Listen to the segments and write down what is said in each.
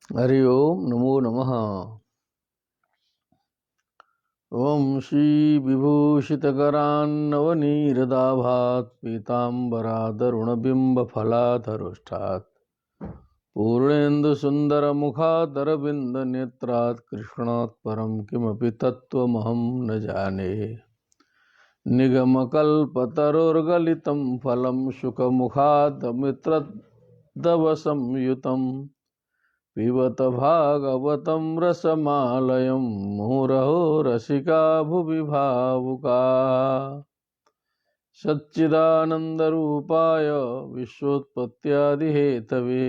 हरि ओम नमो नमः। ओम श्री विभूषितकरान्नवनीरदाभात् पीताम्बरादरुणबिम्बफलाधरोष्ठात् पूर्णेन्दुसुन्दरमुखादरविन्दनेत्रात् कृष्णात् परं किमपि तत्त्वमहं न जाने। निगमकल्पतरोर्गलितं फलं शुकमुखादमित्रदवसंयुतम् पिबत भागवतं रसमालयं मुहुरहो रसिका भुवि भावुका। सच्चिदानन्दरूपाय विश्वोत्पत्त्यादिहेतवे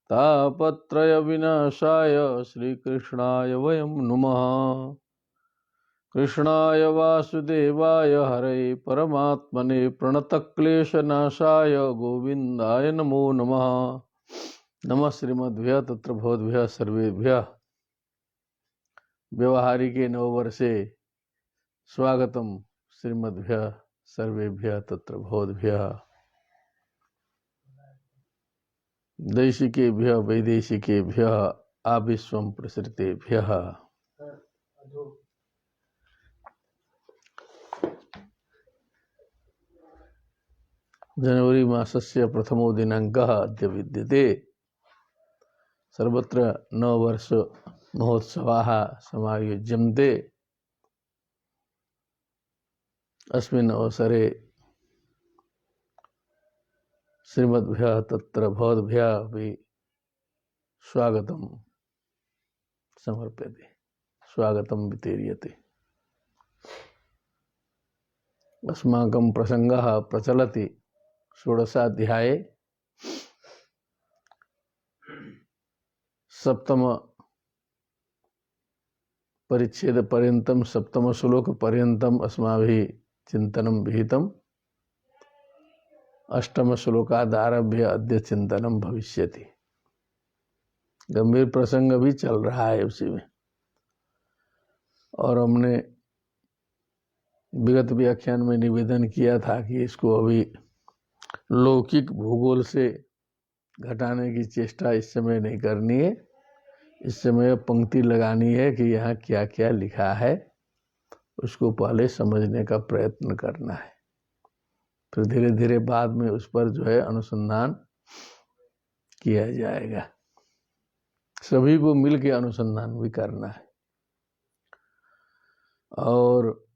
तापत्रयविनाशाय श्रीकृष्णाय वयं नुमः। कृष्णाय वासुदेवाय हरये परमात्मने प्रणतक्लेशनाशाय गोविन्दाय नमो नमः। नमः श्रीमद्भ्यः तत्र भवद्भ्यः सर्वेभ्यः व्यवहारिके नववर्षे स्वागतम। श्रीमद्भ्यः सर्वेभ्यः तत्र भवद्भ्यः दैशिकेभ्यः वैदेशिकेभ्यः आविश्वं प्रसृतेभ्यः। जनवरी मासस्य प्रथमो दिनाङ्कः अद्य विद्यते। सर्वत्र नववर्ष महोत्सवाः समायोज्यन्ते। अस्मिन् अवसरे श्रीमद्भ्यः तत्र भवद्भ्यः अपि स्वागतं समर्प्यते, स्वागतं वितीर्यते। अस्माकं प्रसङ्गः प्रचलति षोडशाध्याये सप्तम परिच्छेद पर्यन्तं सप्तम श्लोक पर्यन्तम् अस्माभिः चिन्तनं विहितम्। अष्टम श्लोकादारभ्य अद्य चिन्तनं भविष्यति। गंभीर प्रसंग भी चल रहा है उसी में, और हमने विगत व्याख्यान में निवेदन किया था कि इसको अभी लौकिक भूगोल से घटाने की चेष्टा इस समय नहीं करनी है। इस समय पंक्ति लगानी है कि यहाँ क्या क्या लिखा है, उसको पहले समझने का प्रयत्न करना है। फिर धीरे धीरे बाद में उस पर जो है अनुसंधान किया जाएगा। सभी को मिल के अनुसंधान भी करना है। और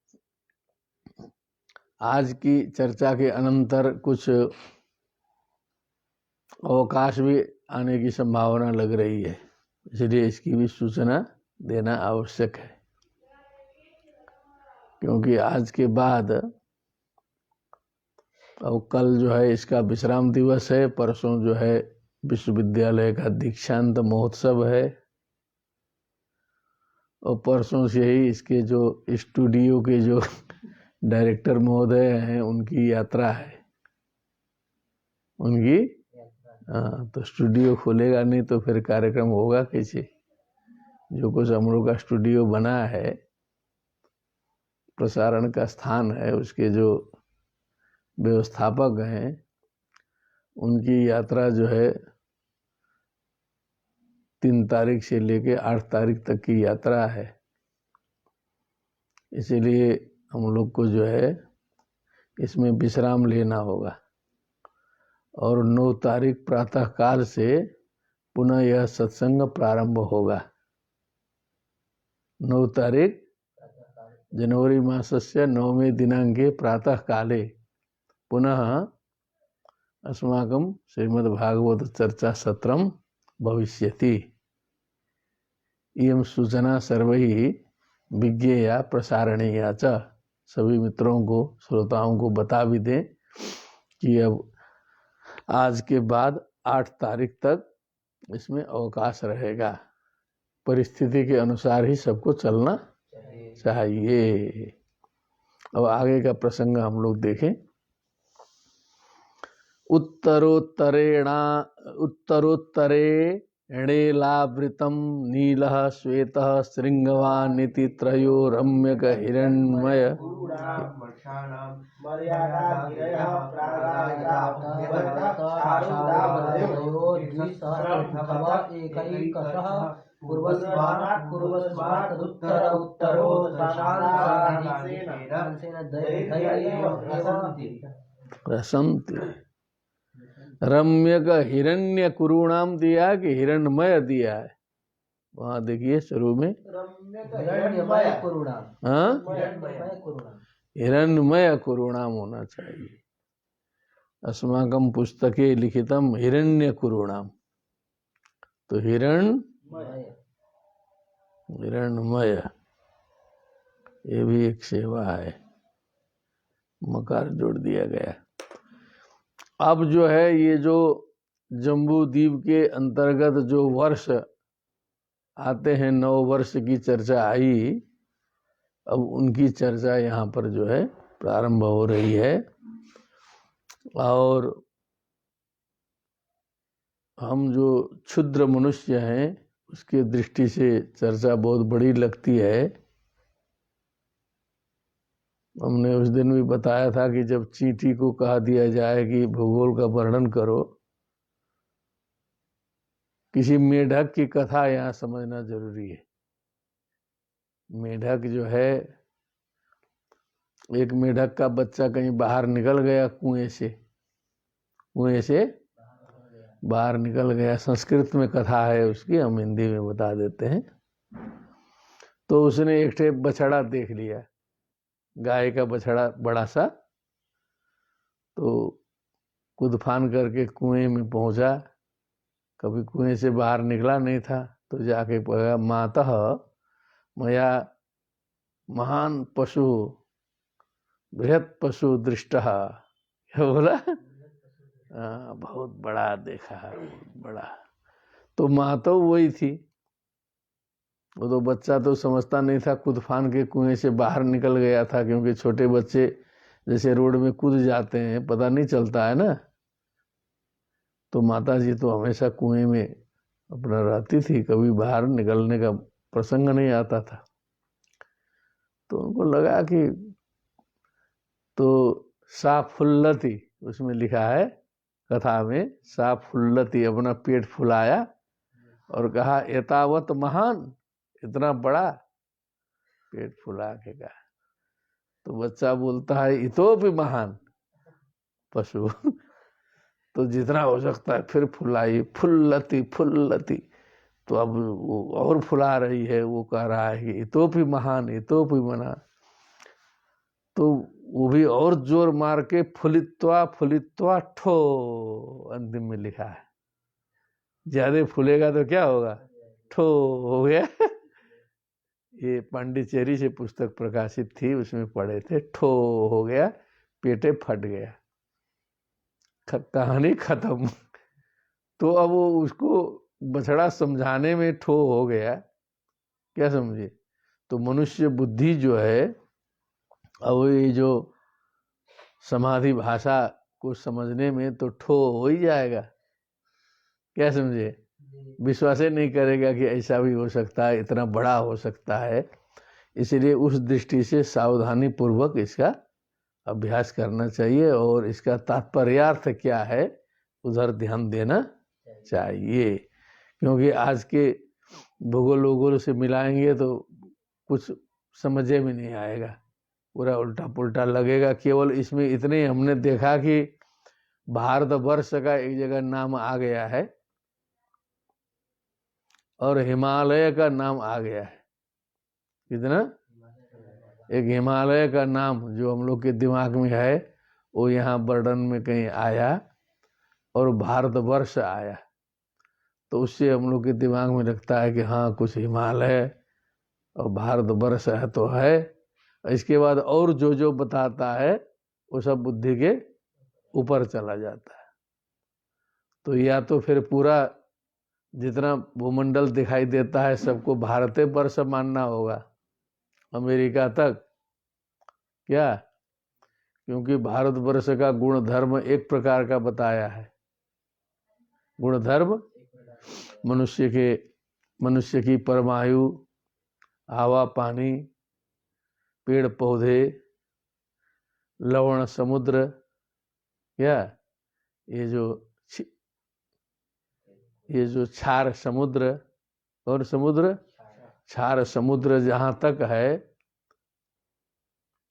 आज की चर्चा के अनंतर कुछ अवकाश भी आने की संभावना लग रही है, इसलिए इसकी भी सूचना देना आवश्यक है। क्योंकि आज के बाद अब कल जो है इसका विश्राम दिवस है, परसों जो है विश्वविद्यालय का दीक्षांत महोत्सव है, और परसों से ही इसके जो स्टूडियो के जो डायरेक्टर महोदय हैं उनकी यात्रा है, उनकी। हाँ, तो स्टूडियो खोलेगा नहीं तो फिर कार्यक्रम होगा कैसे। जो कुछ हम लोग का स्टूडियो बना है, प्रसारण का स्थान है, उसके जो व्यवस्थापक हैं उनकी यात्रा जो है 3 तारीख से लेके 8 तारीख तक की यात्रा है। इसीलिए हम लोग को जो है इसमें विश्राम लेना होगा, और 9 तारीख प्रातः काल से पुनः यह सत्संग प्रारंभ होगा। 9 तारीख जनवरी मासस्य 9वें दिनाङ्के प्रातः काले पुनः अस्माकं श्रीमद्भागवत चर्चा सत्रं भविष्यति। इयं सूचना सर्वैः विज्ञेया प्रसारणीया च। सभी मित्रों को, श्रोताओं को बता भी दें कि अब आज के बाद 8 तारीख तक इसमें अवकाश रहेगा। परिस्थिति के अनुसार ही सबको चलना चाहिए। अब आगे का प्रसंग हम लोग देखें। उत्तरोत्तरेणावृतं नीलः श्वेतः शृङ्गवानिति त्रयो रम्यक हिरण्मय सहस्रभव एकैकशः पूर्वस्मात् तदुत्तर उत्तरोत्तरांशेन प्रसन्ति। रम्य का हिरण्य कुरुणाम दिया कि हिरण्यमय दिया है, वहां देखिए शुरू में हिरण्यमय कुरुणाम होना चाहिए। अस्माकं पुस्तके लिखितम हिरण्य कुरुणाम, तो हिरण्यमय ये भी एक सेवा है, मकार जोड़ दिया गया। अब जो है ये जो जम्बू द्वीप के अंतर्गत जो वर्ष आते हैं, 9 वर्ष की चर्चा आई, अब उनकी चर्चा यहाँ पर जो है प्रारंभ हो रही है। और हम जो क्षुद्र मनुष्य हैं उसके दृष्टि से चर्चा बहुत बड़ी लगती है। हमने उस दिन भी बताया था कि जब चींटी को कहा दिया जाए कि भूगोल का वर्णन करो, किसी मेढक की कथा यहाँ समझना जरूरी है। मेढक जो है, एक मेढक का बच्चा कहीं बाहर निकल गया, कुएं से बाहर निकल गया। संस्कृत में कथा है उसकी, हम हिंदी में बता देते हैं। तो उसने एक ठे बछड़ा देख लिया, गाय का बछड़ा बड़ा सा, तो कूदफान करके कुएं में पहुंचा। कभी कुएं से बाहर निकला नहीं था, तो जाके कहा मातः मया महान पशु बृहत पशु दृष्टः, क्या बोला? बहुत बड़ा देखा है, बहुत बड़ा। तो माँ तो वही थी, वो तो बच्चा तो समझता नहीं था, कूदफान के कुएं से बाहर निकल गया था। क्योंकि छोटे बच्चे जैसे रोड में कूद जाते हैं, पता नहीं चलता है ना। तो माता जी तो हमेशा कुएं में अपना रहती थी, कभी बाहर निकलने का प्रसंग नहीं आता था। तो उनको लगा कि तो सा फुल्लती, उसमें लिखा है कथा में, सा फुल्लती, अपना पेट फुलाया और कहा एतावत महान, इतना बड़ा, पेट फुला के कहा। तो बच्चा बोलता है इतोपि महान पशु। तो जितना हो सकता है फिर फुलाई, फुल्लती। तो अब वो और फुला रही है, वो कह रहा है कि इतोपि महान, इतोपि मना। तो वो भी और जोर मार के फुलित्वा ठो, अंतिम में लिखा है। ज्यादा फूलेगा तो क्या होगा? ठो हो गया। ये पांडिचेरी से पुस्तक प्रकाशित थी, उसमें पढ़े थे। ठो हो गया, पेटे फट गया, कहानी खत्म। तो अब वो उसको बछड़ा समझाने में ठो हो गया, क्या समझे? तो मनुष्य बुद्धि जो है, अब ये जो समाधि भाषा को समझने में तो ठो हो ही जाएगा, क्या समझे? विश्वास ही नहीं करेगा कि ऐसा भी हो सकता है, इतना बड़ा हो सकता है। इसलिए उस दृष्टि से सावधानी पूर्वक इसका अभ्यास करना चाहिए, और इसका तात्पर्यार्थ क्या है उधर ध्यान देना चाहिए। क्योंकि आज के भूगोल से मिलाएंगे तो कुछ समझे में नहीं आएगा, पूरा उल्टा पुल्टा लगेगा। केवल इसमें इतने हमने देखा कि भारतवर्ष का एक जगह नाम आ गया है और हिमालय का नाम आ गया है। कितना? एक हिमालय का नाम जो हम लोग के दिमाग में है, वो यहाँ वर्णन में कहीं आया, और भारतवर्ष आया, तो उससे हम लोग के दिमाग में लगता है कि हाँ कुछ हिमालय और भारतवर्ष है तो है। इसके बाद और जो बताता है वो सब बुद्धि के ऊपर चला जाता है। तो या तो फिर पूरा जितना भूमंडल दिखाई देता है सबको भारत वर्ष मानना होगा, अमेरिका तक, क्या? क्योंकि भारतवर्ष का गुण धर्म एक प्रकार का बताया है। गुण धर्म मनुष्य की परमायु, हवा पानी, पेड़ पौधे, लवण समुद्र, क्या ये जो ये जो क्षार समुद्र और समुद्र क्षार समुद्र जहाँ तक है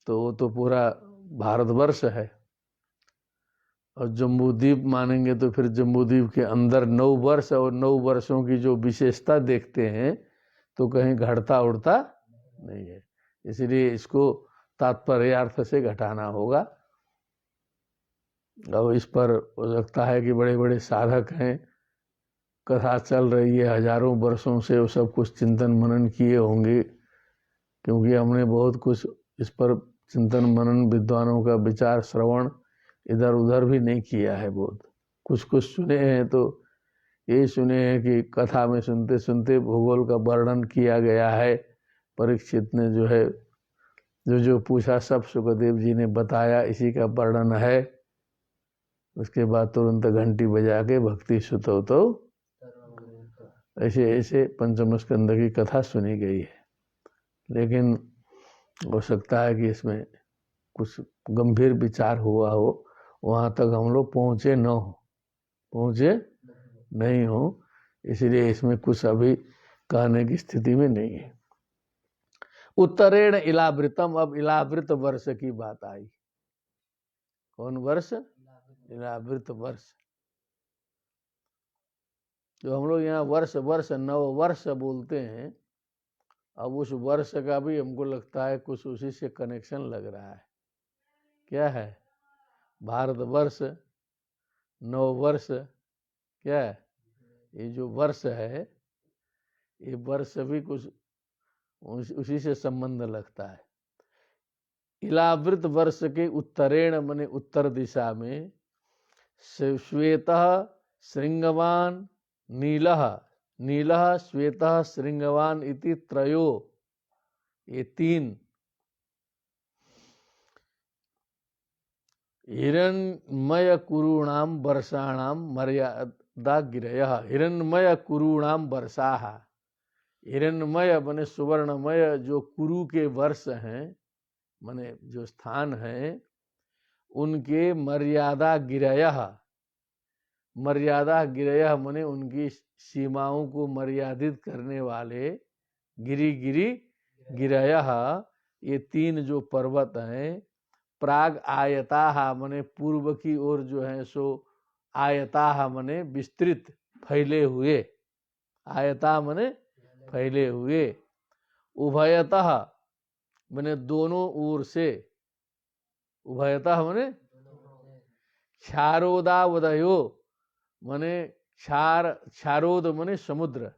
तो वो तो पूरा भारतवर्ष है। और जम्बूद्वीप मानेंगे तो फिर जम्बूद्वीप के अंदर 9 वर्ष और 9 वर्षों की जो विशेषता देखते हैं तो कहीं घटता उड़ता नहीं है, इसलिए इसको तात्पर्यार्थ से घटाना होगा। और इस पर हो सकता है कि बड़े बड़े साधक हैं, कथा चल रही है हजारों वर्षों से, वो सब कुछ चिंतन मनन किए होंगे, क्योंकि हमने बहुत कुछ इस पर चिंतन मनन विद्वानों का विचार श्रवण इधर उधर भी नहीं किया है। बहुत कुछ कुछ सुने हैं, तो यही सुने हैं कि कथा में सुनते सुनते भूगोल का वर्णन किया गया है। परीक्षित ने जो है जो पूछा सब सुखदेव जी ने बताया, इसी का वर्णन है। उसके बाद तुरंत घंटी बजा के भक्ति सुतो तो ऐसे ऐसे पंचम स्कंद की कथा सुनी गई है। लेकिन हो सकता है कि इसमें कुछ गंभीर विचार हुआ हो, वहां तक हम लोग पहुंचे नहीं हो, इसलिए इसमें कुछ अभी कहने की स्थिति में नहीं है। उत्तरेण इलावृतम, अब इलावृत वर्ष की बात आई। कौन वर्ष? इलावृत वर्ष। जो हम लोग यहाँ वर्ष नव वर्ष बोलते हैं, अब उस वर्ष का भी हमको लगता है कुछ उसी से कनेक्शन लग रहा है। क्या है? भारतवर्ष, नव वर्ष, क्या है? ये जो वर्ष है, ये वर्ष भी कुछ उसी से संबंध लगता है। इलावृत वर्ष के उत्तरेण मने उत्तर दिशा में श्वेतः श्रृंगवान नीलः श्वेतः श्रृंगवान इति त्रयो, ये 3 हिरण्मय कुरूणाम वर्षाणाम मर्यादा गिरयः। हिरण्मय कुरूणाम वर्षाः, हिरण्मय बने सुवर्णमय जो कुरु के वर्ष हैं, माने जो स्थान है, उनके मर्यादा गिरयः, मर्यादा गिरयः माने उनकी सीमाओं को मर्यादित करने वाले, गिरी गिरयः, ये 3 जो पर्वत हैं, प्राग आयताः माने पूर्व की ओर जो है सो, आयताः माने विस्तृत फैले हुए, आयता माने फैले हुए, उभयतः माने दोनों ओर से, उभयतः माने क्षारोदावदयो माने क्षारोद माने समुद्र,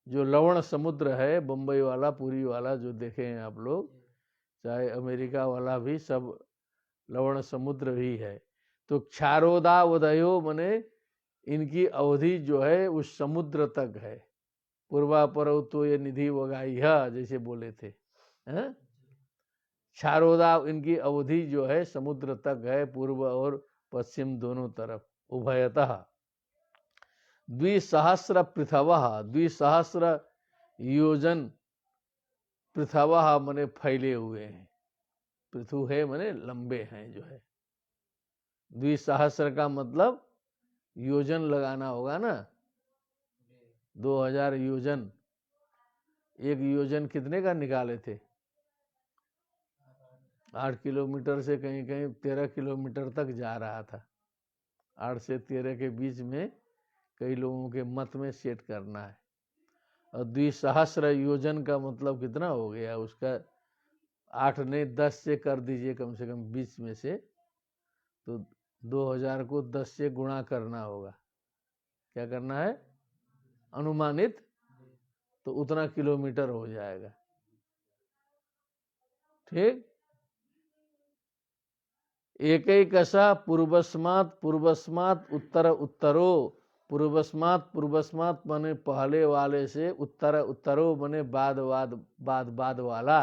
जो लवण समुद्र है, बंबई वाला पुरी वाला जो देखे हैं आप लोग, चाहे अमेरिका वाला भी, सब लवण समुद्र भी है। तो क्षारोदावदयो माने इनकी अवधि जो है उस समुद्र तक है। पूर्वापरो तो ये निधि वगाई है, जैसे बोले थे। क्षारोदा इनकी अवधि जो है समुद्र तक है, पूर्व और पश्चिम दोनों तरफ। उभयतः द्विसहस्र पृथवः, द्विसहस्र योजन, पृथवः माने फैले हुए हैं, पृथु है माने लंबे हैं जो है। द्विसहस्र का मतलब योजन लगाना होगा ना, 2000 योजन। एक योजन कितने का निकाले थे? 8 किलोमीटर से कहीं कहीं 13 किलोमीटर तक जा रहा था। 8 से 13 के बीच में कई लोगों के मत में सेट करना है। और 2सहस्र योजन का मतलब कितना हो गया उसका? 8 ने 10 से कर दीजिए कम से कम 20 में से, तो 2000 को 10 से गुणा करना होगा। क्या करना है? अनुमानित, तो उतना किलोमीटर हो जाएगा। ठीक। एकैकशः पूर्वस्मात् उत्तर उत्तरो, पूर्वस्मात् माने पहले वाले से, उत्तरो माने बाद वाला।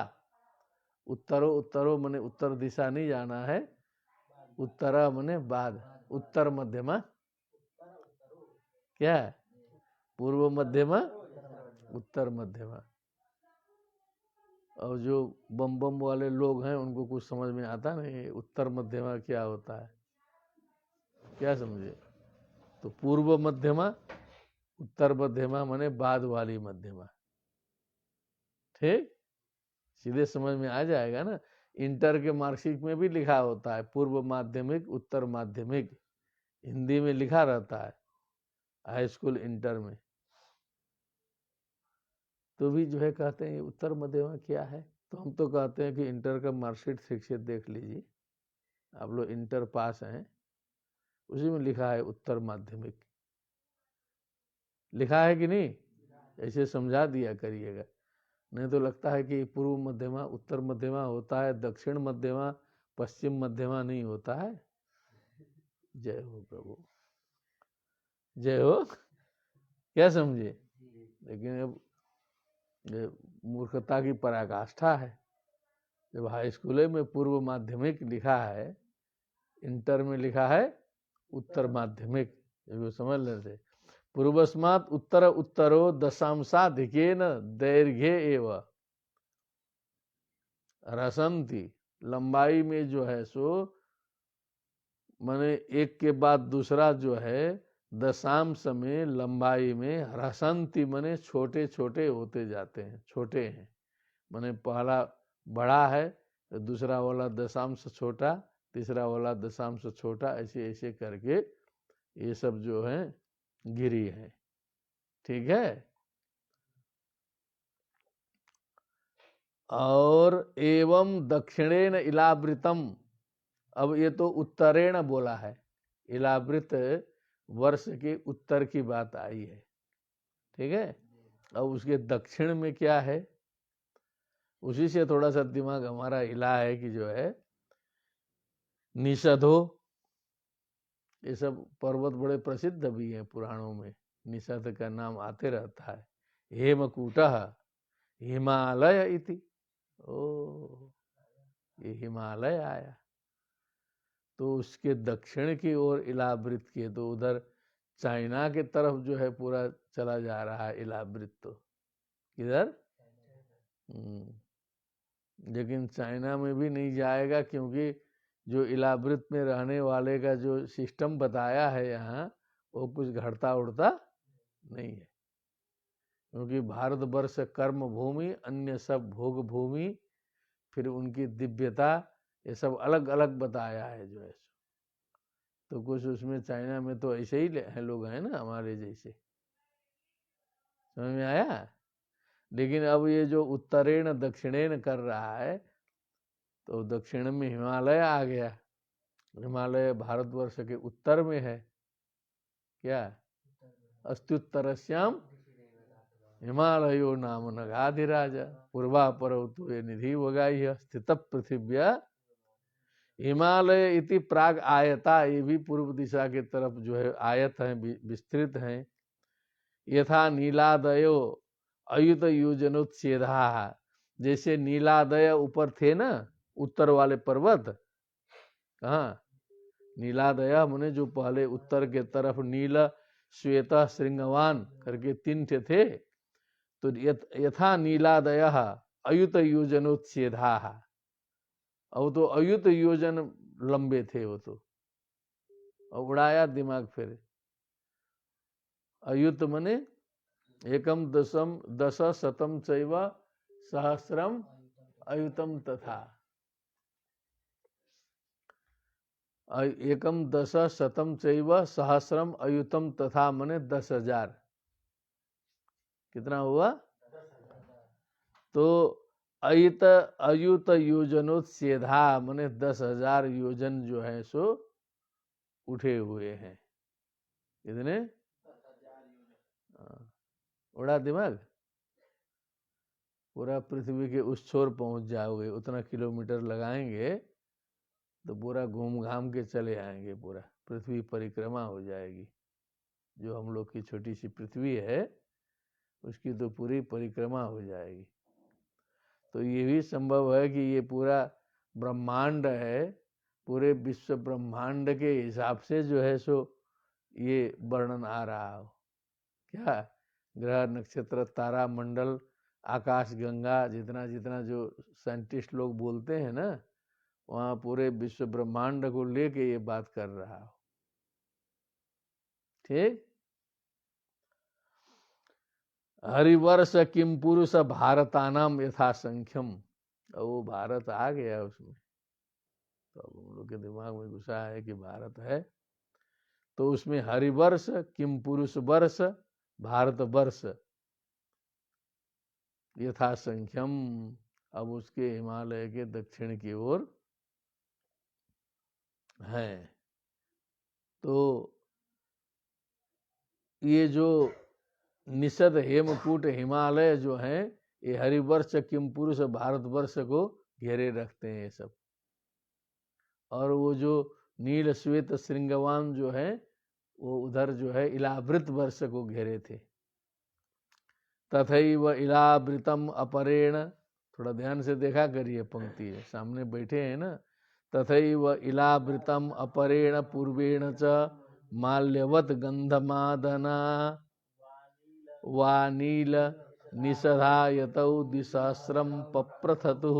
उत्तरो माने उत्तर दिशा नहीं जाना है, उत्तर माने बाद, उत्तर मध्यमा, क्या है? पूर्व मध्यमा, उत्तर मध्यमा। और जो बम वाले लोग हैं उनको कुछ समझ में आता नहीं उत्तर मध्यमा क्या होता है, क्या समझे? तो पूर्व मध्यमा उत्तर मध्यमा माने बाद वाली मध्यमा। ठीक, सीधे समझ में आ जाएगा ना। इंटर के मार्कशीट में भी लिखा होता है पूर्व माध्यमिक उत्तर माध्यमिक, हिंदी में लिखा रहता है हाई स्कूल इंटर में। तो भी जो है कहते हैं उत्तर मध्यमा क्या है, तो हम तो कहते हैं कि इंटर का मार्कशीट ठीक से देख लीजिए, आप लोग इंटर पास हैं, उसी में लिखा है उत्तर माध्यमिक, लिखा है कि नहीं, ऐसे समझा दिया करिएगा, नहीं तो लगता है कि पूर्व मध्यमा उत्तर मध्यमा होता है, दक्षिण मध्यमा पश्चिम मध्यमा नहीं होता है। जय हो प्रभु, जय हो, क्या समझे। लेकिन अब ये मूर्खता की पराकाष्ठा है, जब हाई स्कूल में पूर्व माध्यमिक लिखा है, इंटर में लिखा है उत्तर माध्यमिक, ये समझ लेते। पूर्वस्मात् उत्तर उत्तरो दशांशाधिकेन दैर्घ्ये एव रसंती, लंबाई में जो है सो माने एक के बाद दूसरा जो है दशांश में लंबाई में रसंती माने छोटे छोटे होते जाते हैं, छोटे हैं माने पहला बड़ा है तो दूसरा वाला दशांश छोटा, तीसरा वाला दशांश छोटा, ऐसे ऐसे करके ये सब जो है गिरी है। ठीक है, और एवं दक्षिणेन इलावृतम, अब ये तो उत्तरेण बोला है, इलावृत वर्ष के उत्तर की बात आई है। ठीक है, अब उसके दक्षिण में क्या है, उसी से थोड़ा सा दिमाग हमारा हिला है कि जो है निषधो, ये सब पर्वत बड़े प्रसिद्ध भी हैं पुराणों में, निषध का नाम आते रहता है। हेमकूटः हिमालय इति, ओ ये हिमालय आया, तो उसके दक्षिण की ओर इलावृत के, तो उधर चाइना के तरफ जो है पूरा चला जा रहा है इलावृत, तो किधर, लेकिन चाइना में भी नहीं जाएगा, क्योंकि जो इलावृत में रहने वाले का जो सिस्टम बताया है यहाँ, वो कुछ घटता उड़ता नहीं है, क्योंकि भारतवर्ष कर्म भूमि, अन्य सब भोग भूमि, फिर उनकी दिव्यता, ये सब अलग अलग बताया है जो है। तो कुछ उसमें चाइना में तो ऐसे ही है, लोग हैं ना हमारे जैसे, समझ में आया। लेकिन अब ये जो उत्तरेण दक्षिणेन कर रहा है, तो दक्षिण में हिमालय आ गया, हिमालय भारतवर्ष के उत्तर में है, क्या अस्त्युत्तरस्याम हिमालयो नाम नगाधिराज पूर्वा परवतु निधि वगाई स्थित पृथिव्या हिमालय इति प्राग आयता, ये भी पूर्व दिशा के तरफ जो है आयत है, विस्तृत हैं। यथा नीलादयो अयुत योजनोत्सेधा, जैसे नीलादय ऊपर थे ना उत्तर वाले पर्वत, कहाँ नीलादय मने जो पहले उत्तर के तरफ नील श्वेत श्रृंगवान करके तीन थे, तो यथा नीलादय अयुत योजनोत्सेधा, अब तो अयुत योजन लंबे थे वो तो, उड़ाया दिमाग फिर। अयुत मने एकम दशम दश शतम चैव सहस्रम अयुतम तथा, एकम दश शतम चैव सहस्रम अयुतम तथा मने 10,000, कितना हुआ, तो अयुत योजनोत्सेधा मने 10,000 योजन जो है सो उठे हुए हैं, कितने, उड़ा दिमाग, पूरा पृथ्वी के उस छोर पहुंच जाओगे, उतना किलोमीटर लगाएंगे तो पूरा घूम घाम के चले आएंगे, पूरा पृथ्वी परिक्रमा हो जाएगी। जो हम लोग की छोटी सी पृथ्वी है उसकी तो पूरी परिक्रमा हो जाएगी। तो ये भी संभव है कि ये पूरा ब्रह्मांड है, पूरे विश्व ब्रह्मांड के हिसाब से जो है सो ये वर्णन आ रहा हो, क्या ग्रह नक्षत्र तारा मंडल आकाश गंगा, जितना जितना जो साइंटिस्ट लोग बोलते हैं ना, वहाँ पूरे विश्व ब्रह्मांड को लेके ये बात कर रहा हो। ठीक, हरिवर्ष किम पुरुष भारतानाम यथा संख्यम। अब वो भारत आ गया उसमें, तो अब हम लोग के दिमाग में घुसा है कि भारत है, तो उसमें हरिवर्ष किम पुरुष वर्ष भारत वर्ष यथा संख्यम, अब उसके हिमालय के दक्षिण की ओर है। तो ये जो निषद हेमकूट हिमालय जो हैं, ये हरिवर्ष किम पुरुष भारतवर्ष को घेरे रखते हैं ये सब। और वो जो नील श्वेत श्रृंगवान जो है, वो उधर जो है इलावृत वर्ष को घेरे थे। तथैव इलावृतम अपरेण, थोड़ा ध्यान से देखा करिए पंक्ति है, सामने बैठे हैं ना। तथैव इलावृतम अपरेण पूर्वेण च माल्यवत गंधमादना वानील निषधायतौ दिसहस्रम पप्रथतुः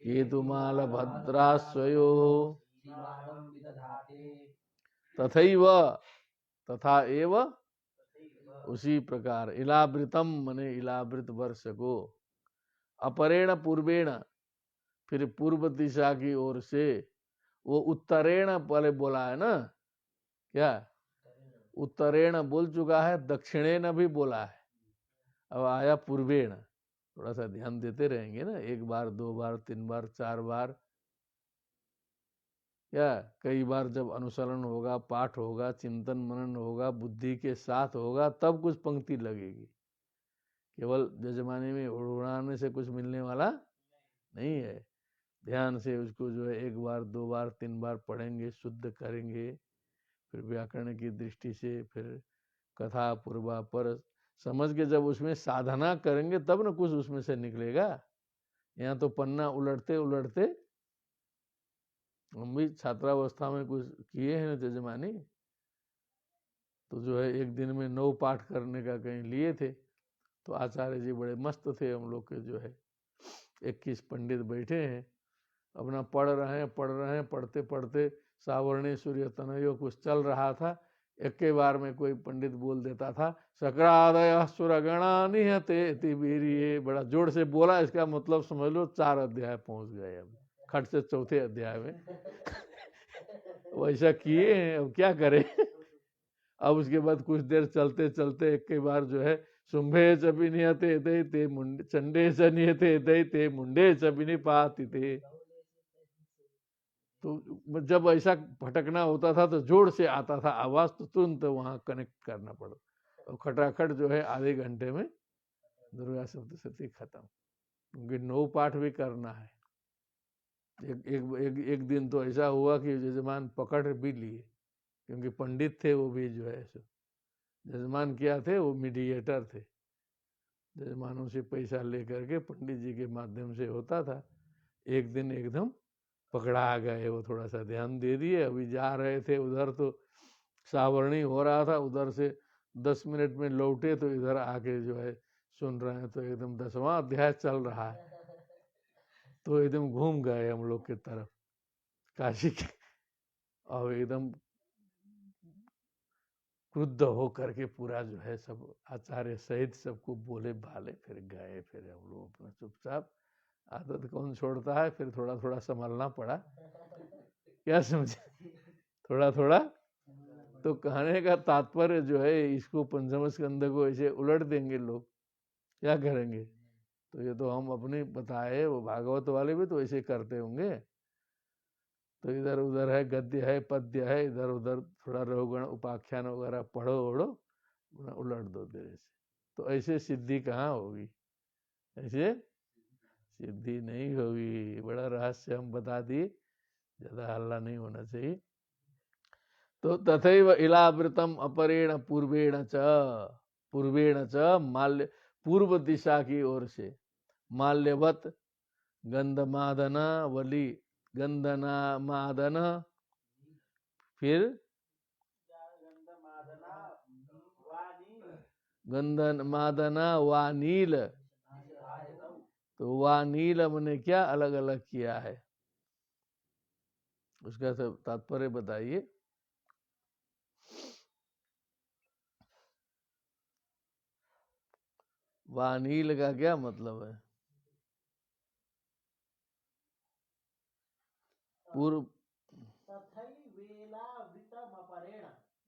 केतुमाल भद्रास्वयो। तथैव, तथा एव, उसी प्रकार, इलावृतम मने इलावृत वर्ष को, अपरेण पूर्वेण, फिर पूर्व दिशा की ओर से, वो उत्तरेण पहले बोला है ना, क्या उत्तरेण बोल चुका है, दक्षिणेन भी बोला है, अब आया पूर्वेण। थोड़ा सा ध्यान देते रहेंगे ना, एक बार दो बार तीन बार चार बार, क्या कई बार जब अनुसरण होगा, पाठ होगा, चिंतन मनन होगा, बुद्धि के साथ होगा, तब कुछ पंक्ति लगेगी। केवल जजमाने में उड़ाने से कुछ मिलने वाला नहीं है। ध्यान से उसको जो है एक बार दो बार तीन बार पढ़ेंगे, शुद्ध करेंगे, फिर व्याकरण की दृष्टि से, फिर कथा पूर्वापर समझ के जब उसमें साधना करेंगे तब ना कुछ उसमें से निकलेगा। यहाँ तो पन्ना उलटते उलटते, हम भी छात्रावस्था में कुछ किए हैं ना जजमानी, तो जो है एक दिन में 9 पाठ करने का कहीं लिए थे, तो आचार्य जी बड़े मस्त थे हम लोग के, जो है 21 पंडित बैठे हैं, अपना पढ़ रहे हैं, पढ़ते पढ़ते सावर्णी सूर्य तनयो कुछ चल रहा था, एक के बार में कोई पंडित बोल देता था सक्रादय सुरगणा निहते वीर्ये, बड़ा जोर से बोला, इसका मतलब समझ लो 4 अध्याय पहुंच गए, अब खट से चौथे अध्याय में वैसा किए हैं, अब क्या करें। अब उसके बाद कुछ देर चलते चलते एक के बार जो है शुंभे चबी निहते ते मुंडे चंडे च निहते ते मुंडे चबी निपाति थे। तो जब ऐसा भटकना होता था तो जोर से आता था आवाज, तो तुरंत वहां कनेक्ट करना पड़ा, और खटाखट जो है आधे घंटे में दुर्गा सप्तशती खत्म, क्योंकि 9 पाठ भी करना है। एक दिन तो ऐसा हुआ कि जजमान पकड़ भी लिए, क्योंकि पंडित थे वो भी, जो है सो जजमान क्या थे, वो मीडिएटर थे, जजमानों से पैसा लेकर के पंडित जी के माध्यम से होता था। एक दिन एकदम पकड़ा गए, वो थोड़ा सा ध्यान दे दिए, अभी जा रहे थे उधर तो सावरणी हो रहा था, उधर से 10 मिनट में लौटे तो इधर आके जो है सुन रहे हैं, तो एकदम 10वां अध्याय चल रहा है, तो एकदम घूम गए हम लोग की तरफ काशी के, और एकदम क्रुद्ध हो करके पूरा जो है सब आचार्य सहित सबको बोले भाले, फिर गए, फिर हम लोग अपना चुपचाप, आदत कौन छोड़ता है, फिर थोड़ा थोड़ा संभालना पड़ा, क्या समझे, थोड़ा थोड़ा। तो कहने का तात्पर्य जो है, इसको पंचम स्कंद को ऐसे उलट देंगे लोग, क्या करेंगे। तो ये तो हम अपने बताए, वो भागवत वाले भी तो ऐसे करते होंगे, तो इधर उधर है, गद्य है, पद्य है, इधर उधर थोड़ा रहुगण उपाख्यान वगैरह पढ़ो ओढ़ो, उलट दो देर से, तो ऐसे सिद्धि कहाँ होगी, ऐसे सिद्धि नहीं होगी। बड़ा रहस्य हम बता दिए, ज्यादा हल्ला नहीं होना चाहिए। तो तथैव इलावृतम अपरेण पूर्वेण च माल्य, पूर्व दिशा की ओर से, माल्यवत गंधमादना वली, गंधना मादन, फिर गंधन मादना वानील, तो वानील मैंने क्या अलग अलग किया है, उसका सब तात्पर्य बताइए। वानील का क्या मतलब है? पूर्व। तथैवेलावृतमपरेण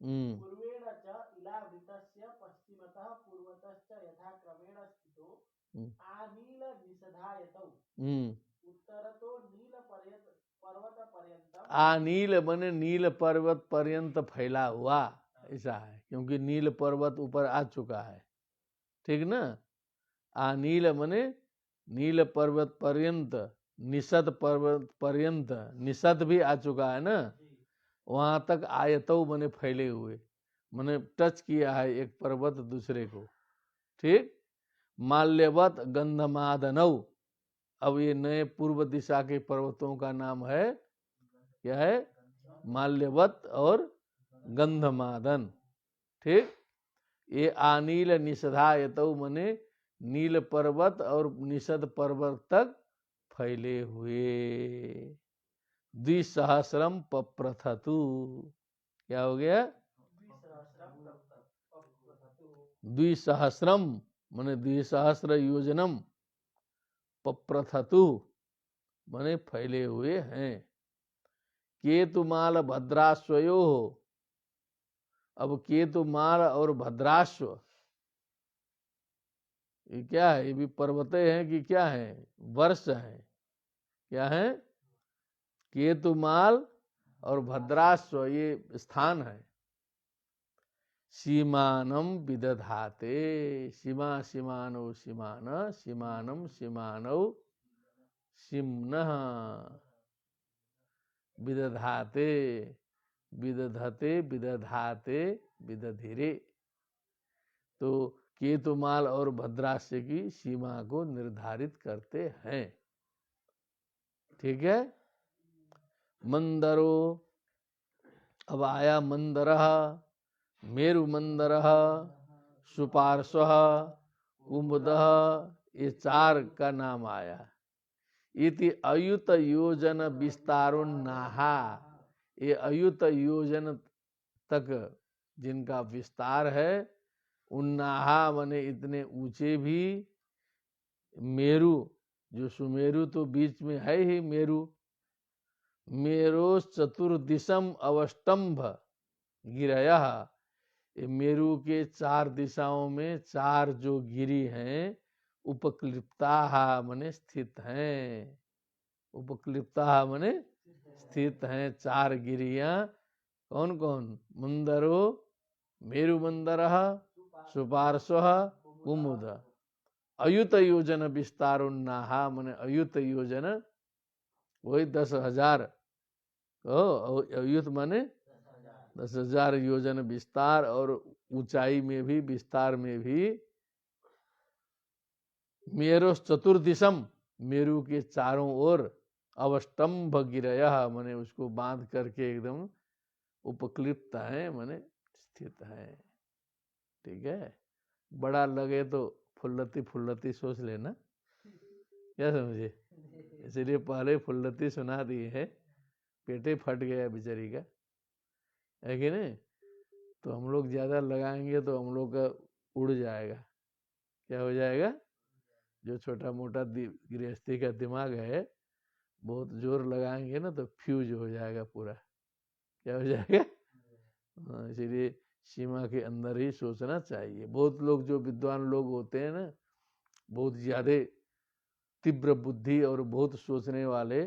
पूर्वेण च इलावृतस्य पश्चिमतः पूर्वतश्च यथाक्रमेण स्थितो आनीलनिषधायतौ उत्तरतो पर्वतपर्यन्तम। आनील बने नील पर्वत पर्यंत फैला हुआ, ऐसा है, क्योंकि नील पर्वत ऊपर आ चुका है, ठीक ना। आनील मने नील पर्वत पर्यंत, निषद पर्वत पर्यंत, निषद भी आ चुका है ना, वहां तक आयतो मने फैले हुए, मने टच किया है एक पर्वत दूसरे को, ठीक। माल्यवत गंधमादनव, अब ये नए पूर्व दिशा के पर्वतों का नाम है, क्या है? माल्यवत और गंधमादन, ठीक। ये आनील निषधायतौ मने नील पर्वत और निषद पर्वत तक फैले हुए। द्विसहस्रम पप्रथतु, क्या हो गया? द्विसहस्रम मने द्विसहस्र योजनम, पप्रथतु मने फैले हुए हैं। केतुमाल भद्राश्वयो, अब केतुमाल और भद्राश्व ये क्या है? ये भी पर्वते हैं कि क्या है? वर्ष है, क्या है? केतुमाल और भद्राश्व ये स्थान है। सीमानम विदधाते, सीमा सीमानो सीमान, सीमानम सीमानो सिम्नः, विदधाते विदधते विदधाते विदधिरे। तो केतुमाल और भद्राश्व की सीमा को निर्धारित करते हैं, ठीक है। मंदरो, अब आया मंदरः, मेरु मंदरः, सुपार्श्वः, कुमुदः, ये चार का नाम आया। इति अयुत योजन विस्तारोन्नाहा, ये अयुत योजन तक जिनका विस्तार है, उन्नाहा मने इतने ऊंचे भी, मेरु जो सुमेरु तो बीच में है ही मेरु, मेरो चतुर्दिशम अवष्टंभ गिरयः, ये मेरु के चार दिशाओं में चार जो गिरी हैं, उपक्लिप्ता मने स्थित हैं, उपक्लिप्ता मने स्थित हैं चार गिरियां। कौन कौन? मंदरो, मेरु मंदरः, सुपार्श्वः, कुमुद। अयुत योजन विस्तारोन्नाहा मने अयुत योजन, वही 10,000, अयुत माने 10,000 योजन विस्तार, और ऊंचाई में भी विस्तार में भी। मेरु चतुर्दिशम, मेरु के चारों ओर, अवष्टंभ गिरयः मने उसको बांध करके एकदम उपक्लिप्त है मने स्थित है, ठीक है। बड़ा लगे तो फुल्लती फुल्लती सोच लेना, क्या समझे? इसलिए पहले फुल्लती सुना दी है, पेटे फट गया बेचारी का, है कि नहीं। तो हम लोग ज्यादा लगाएंगे तो हम लोग का उड़ जाएगा, क्या हो जाएगा? जो छोटा मोटा गृहस्थी का दिमाग है, बहुत जोर लगाएंगे ना तो फ्यूज हो जाएगा पूरा, क्या हो जाएगा? इसीलिए सीमा के अंदर ही सोचना चाहिए। बहुत लोग जो विद्वान लोग होते हैं ना, बहुत ज्यादा तीव्र बुद्धि और बहुत सोचने वाले,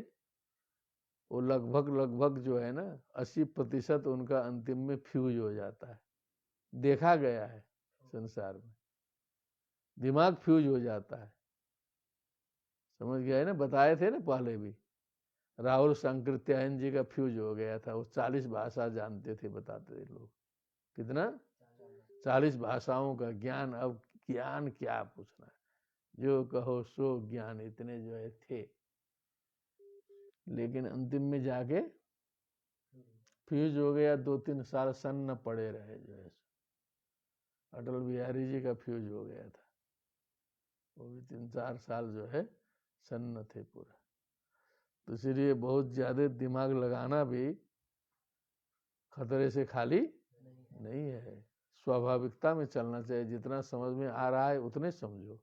वो लगभग जो है ना 80% उनका अंतिम में फ्यूज हो जाता है, देखा गया है संसार में, दिमाग फ्यूज हो जाता है, समझ गया है ना। बताए थे ना पहले भी, राहुल सांकृत्यायन जी का फ्यूज हो गया था, वो 40 भाषा जानते थे, बताते थे लोग। कितना? 40 भाषाओं का ज्ञान। अब ज्ञान क्या पूछना, जो कहो सो ज्ञान, इतने जो है थे, लेकिन अंतिम में जाके फ्यूज हो गया। 2-3 साल सन्न पड़े रहे जो है। अटल बिहारी जी का फ्यूज हो गया था, वो भी 3-4 साल जो है सन्न थे पूरा। तो इसलिए बहुत ज्यादा दिमाग लगाना भी खतरे से खाली नहीं है, स्वाभाविकता में चलना चाहिए। जितना समझ में आ रहा है उतने समझो,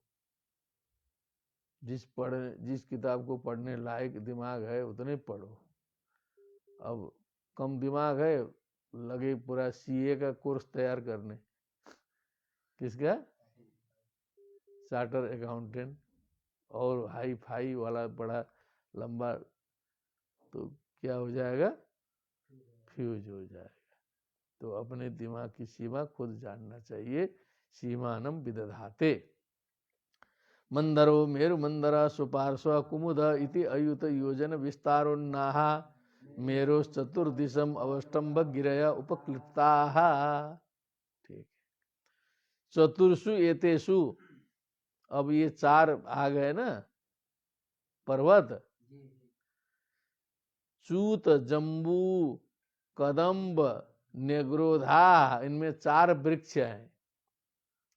जिस किताब को पढ़ने लायक दिमाग है उतने पढ़ो। अब कम दिमाग है, लगे पूरा सीए का कोर्स तैयार करने। किसका? चार्टर अकाउंटेंट, और हाई फाई वाला बड़ा लंबा, तो क्या हो जाएगा? फ्यूज हो जाएगा। तो अपने दिमाग की सीमा खुद जानना चाहिए। सीमानम विदधाते। मंदरो मेरु मंदरा सुपार्श्व कुमुद इति अयुत योजन विस्तारोन्नाह मेरो चतुर्दिशम अवस्टम्भ गिरया उपक्लिप्ताः। ठीक। चतुर्षु एतेषु, अब ये 4 आ गए ना पर्वत, चूत, जम्बू, कदम्ब, नेग्रोधा, इनमें 4 वृक्ष हैं।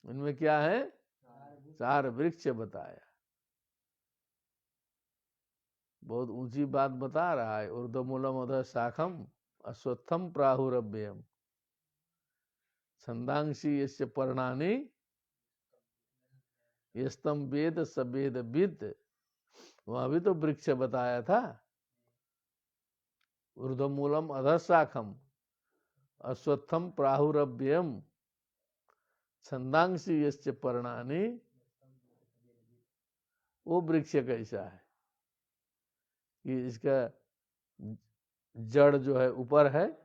इनमें क्या है? 4 वृक्ष बताया। बहुत ऊंची बात बता रहा है। ऊर्ध्वमूलम अधः शाखम अश्वत्थम प्राहुरभ्यम छंदांसी यस्य पर्णानि यस्तम वेद सवेद विद। वहां भी तो वृक्ष बताया था। ऊर्ध्वमूलम अधः शाखम अश्वत्थम प्राहुरभ्यम छंदांसी यस्य पर्णानि। वो वृक्ष कैसा है कि इसका जड़ जो है ऊपर है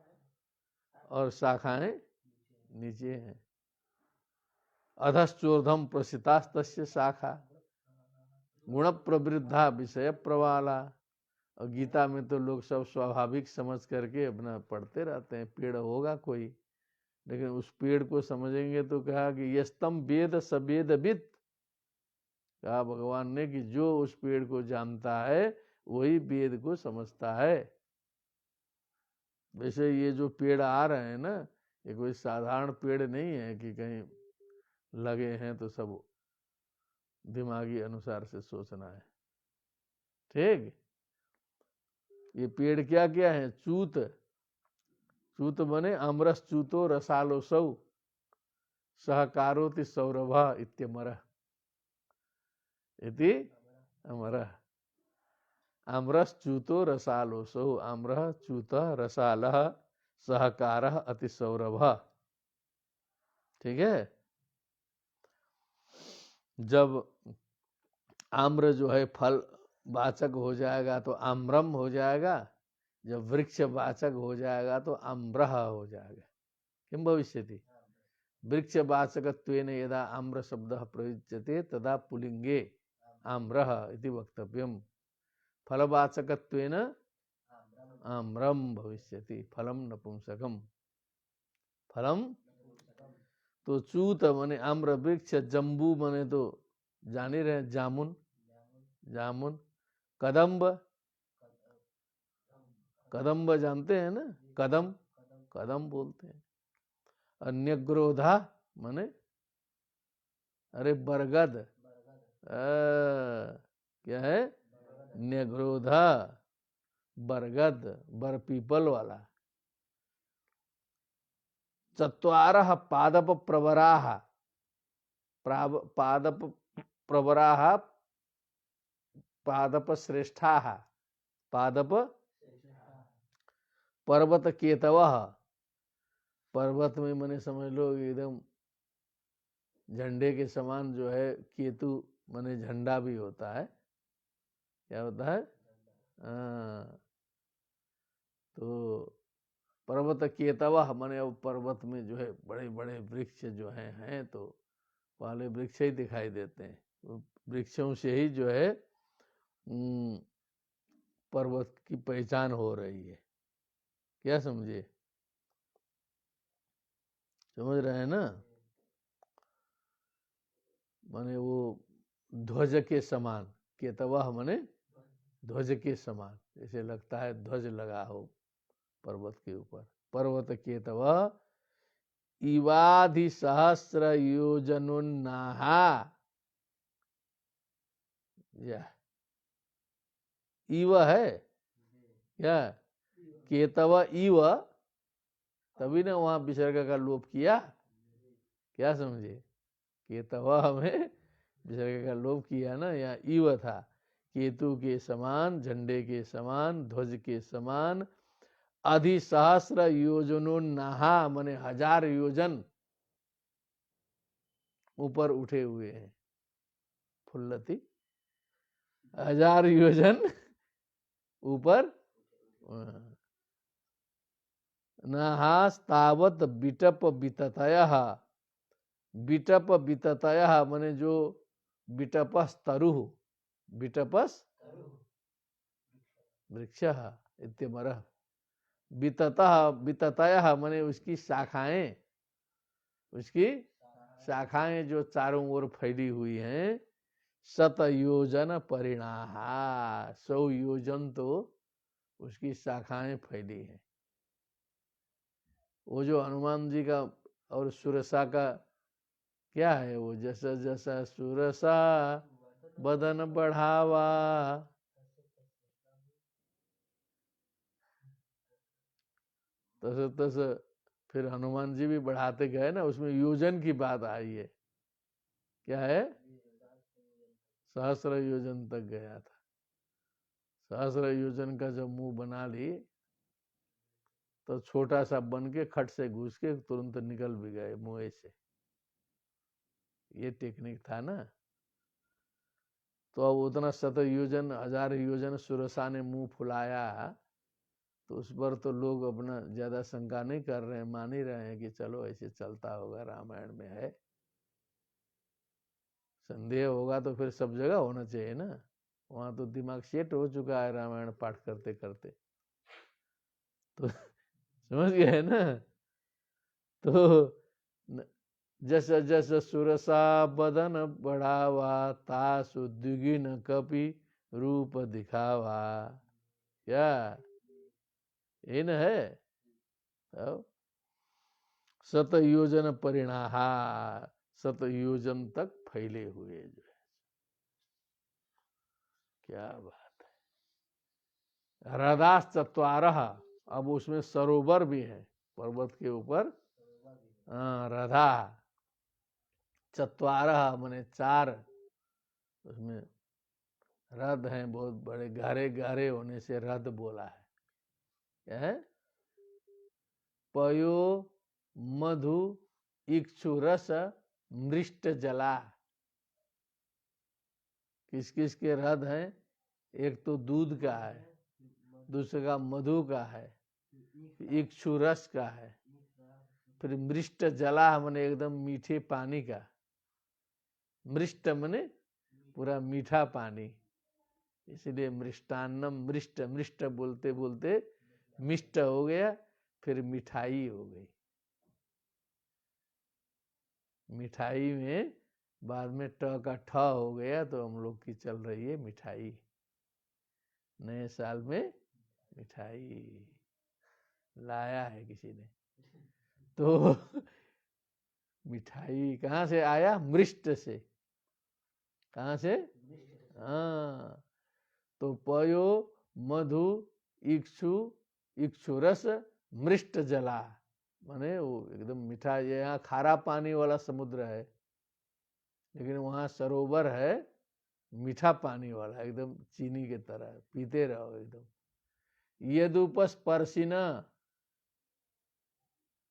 और शाखाएं नीचे हैं। अधश्चोर्धम प्रसितास्तस्य शाखा गुण प्रवृद्धा विषय प्रवाला। और गीता में तो लोग सब स्वाभाविक समझ करके अपना पढ़ते रहते हैं, पेड़ होगा कोई, लेकिन उस पेड़ को समझेंगे तो कहा कि यस्तम वेद सवेद विद। कहा भगवान ने कि जो उस पेड़ को जानता है वही वेद को समझता है। वैसे ये जो पेड़ आ रहे हैं ना, ये कोई साधारण पेड़ नहीं है कि कहीं लगे हैं तो सब दिमागी अनुसार से सोचना है। ठीक। ये पेड़ क्या क्या है? चूत, चूत बने अमरस चूतो रसालो सौ सहकारोति सौरभ इत्यमर इति अमर। आम्रस च्यूतो रसालोसो आम्र च्यूत रसाल सहकार अति सौरभ। ठीक है। जब आम्र जो है फल वाचक हो जाएगा तो आम्रम हो जाएगा, जब वृक्ष वाचक हो जाएगा तो आम्रह हो जाएगा। किम भविष्यति? वृक्ष वाचकत्वेन यदा आम्र शब्दः प्रयुज्यते तदा पुलिंगे आम्रः इति वक्तव्यम्। फलवाचकत्वेन आम्रम भविष्यति। फलम नपुंसकम। फलम तो चूत माने आम्र वृक्ष, जम्बू माने तो जान ही रहे जामुन, जामुन। कदम्ब, कदम्ब जानते हैं ना, कदम, कदम बोलते हैं। अन्य ग्रोधा माने अरे बरगद, क्या है? न्यग्रोधा, बरगद, बर पीपल वाला। चत्वारः पादप प्रवराः, पादप प्रवराः पादप श्रेष्ठाः, पादप पर्वत केतवः। पर्वत में मने समझ लो एकदम झंडे के समान जो है, केतु मने झंडा भी होता है। क्या होता है? तो पर्वत केतवः माने अब पर्वत में जो है बड़े बड़े वृक्ष जो हैं तो पहले वृक्ष ही दिखाई देते हैं। वृक्षों से ही जो है पर्वत की पहचान हो रही है। क्या समझे? समझ रहे हैं ना? माने वो ध्वज के समान, केतवः माने ध्वज के समान, जैसे लगता है ध्वज लगा हो पर्वत के ऊपर। पर्वत केतवः इवाधि सहस्र योजनोन्नाहा। या इव है क्या? केतव इव, तभी ना वहां विसर्ग का लोप किया। क्या समझे? केतव में विसर्ग का लोप किया ना, यहाँ इव था, केतु के समान, झंडे के समान, ध्वज के समान, अधिसहस्र योजनो नहा माने 1000 योजन ऊपर उठे हुए हैं। फुल्लति 1000 योजन ऊपर। नहास्तावत बिटप बिततयः, बिटप बिततयः माने जो बिटपस तरुः, बिटपस वृक्षः इत्यमरः, बिततः बिततयः माने उसकी शाखाएं, उसकी शाखाएं जो चारों ओर फैली हुई हैं। 100 योजन परिणाहा, 100 योजन तो उसकी शाखाएं फैली हैं। वो जो हनुमान जी का और सुरसा का क्या है, वो जैसा जैसा सुरसा बदन बढ़ावा, तस तस फिर हनुमान जी भी बढ़ाते गए ना, उसमें योजन की बात आई है। क्या है, सहस्र योजन तक गया था। सहस्र योजन का जब मुंह बना ली तो छोटा सा बन के खट से घुस के तुरंत निकल भी गए मुंह से। ये टेक्निक था ना। तो अब उतना 100 योजन 1000 योजन सुरसा ने मुंह फुलाया, तो उस पर तो लोग अपना ज्यादा शंका नहीं कर रहे हैं, मान ही रहे हैं कि चलो ऐसे चलता होगा, रामायण में है। संदेह होगा तो फिर सब जगह होना चाहिए ना, वहां तो दिमाग सेट हो चुका है रामायण पाठ करते करते, तो समझ गए ना। तो जस जस सुरसा बदन बढ़ावा, तासु द्विगिन कपि रूप दिखावा। क्या ये न है। अब 100 योजन परिणाहा, 100 योजन तक फैले हुए जो है। क्या बात है। हृदास चत्वारः, अब उसमें सरोवर भी है पर्वत के ऊपर। रधा चत्वारः माने 4, उसमें रथ हैं बहुत बड़े, गहरे गहरे होने से रथ बोला है। क्या है, पयो मधु इक्षु रस मृष्ट जला। किस किस के रथ हैं, एक तो दूध का है, दूसरे का मधु का है, इक्षु रस का है, फिर मृष्ट जला माने एकदम मीठे पानी का। मृष्ट माने पूरा मीठा पानी, इसलिए मृष्टान्नम, मृष्ट मृष्ट बोलते बोलते मिष्ट हो गया, फिर मिठाई हो गई। मिठाई में बाद में ट का ठ हो गया, तो हम लोग की चल रही है मिठाई। नए साल में मिठाई लाया है किसी ने, तो मिठाई कहाँ से आया, मृष्ट से। कहाँ से, हाँ। तो पयो मधु इक्षु इक्षु रस मृष्ट जला माने वो एकदम मीठा। ये यहाँ खारा पानी वाला समुद्र है, लेकिन वहाँ सरोवर है मीठा पानी वाला, एकदम चीनी के तरह, पीते रहो एकदम। यदुपस्पर्शिना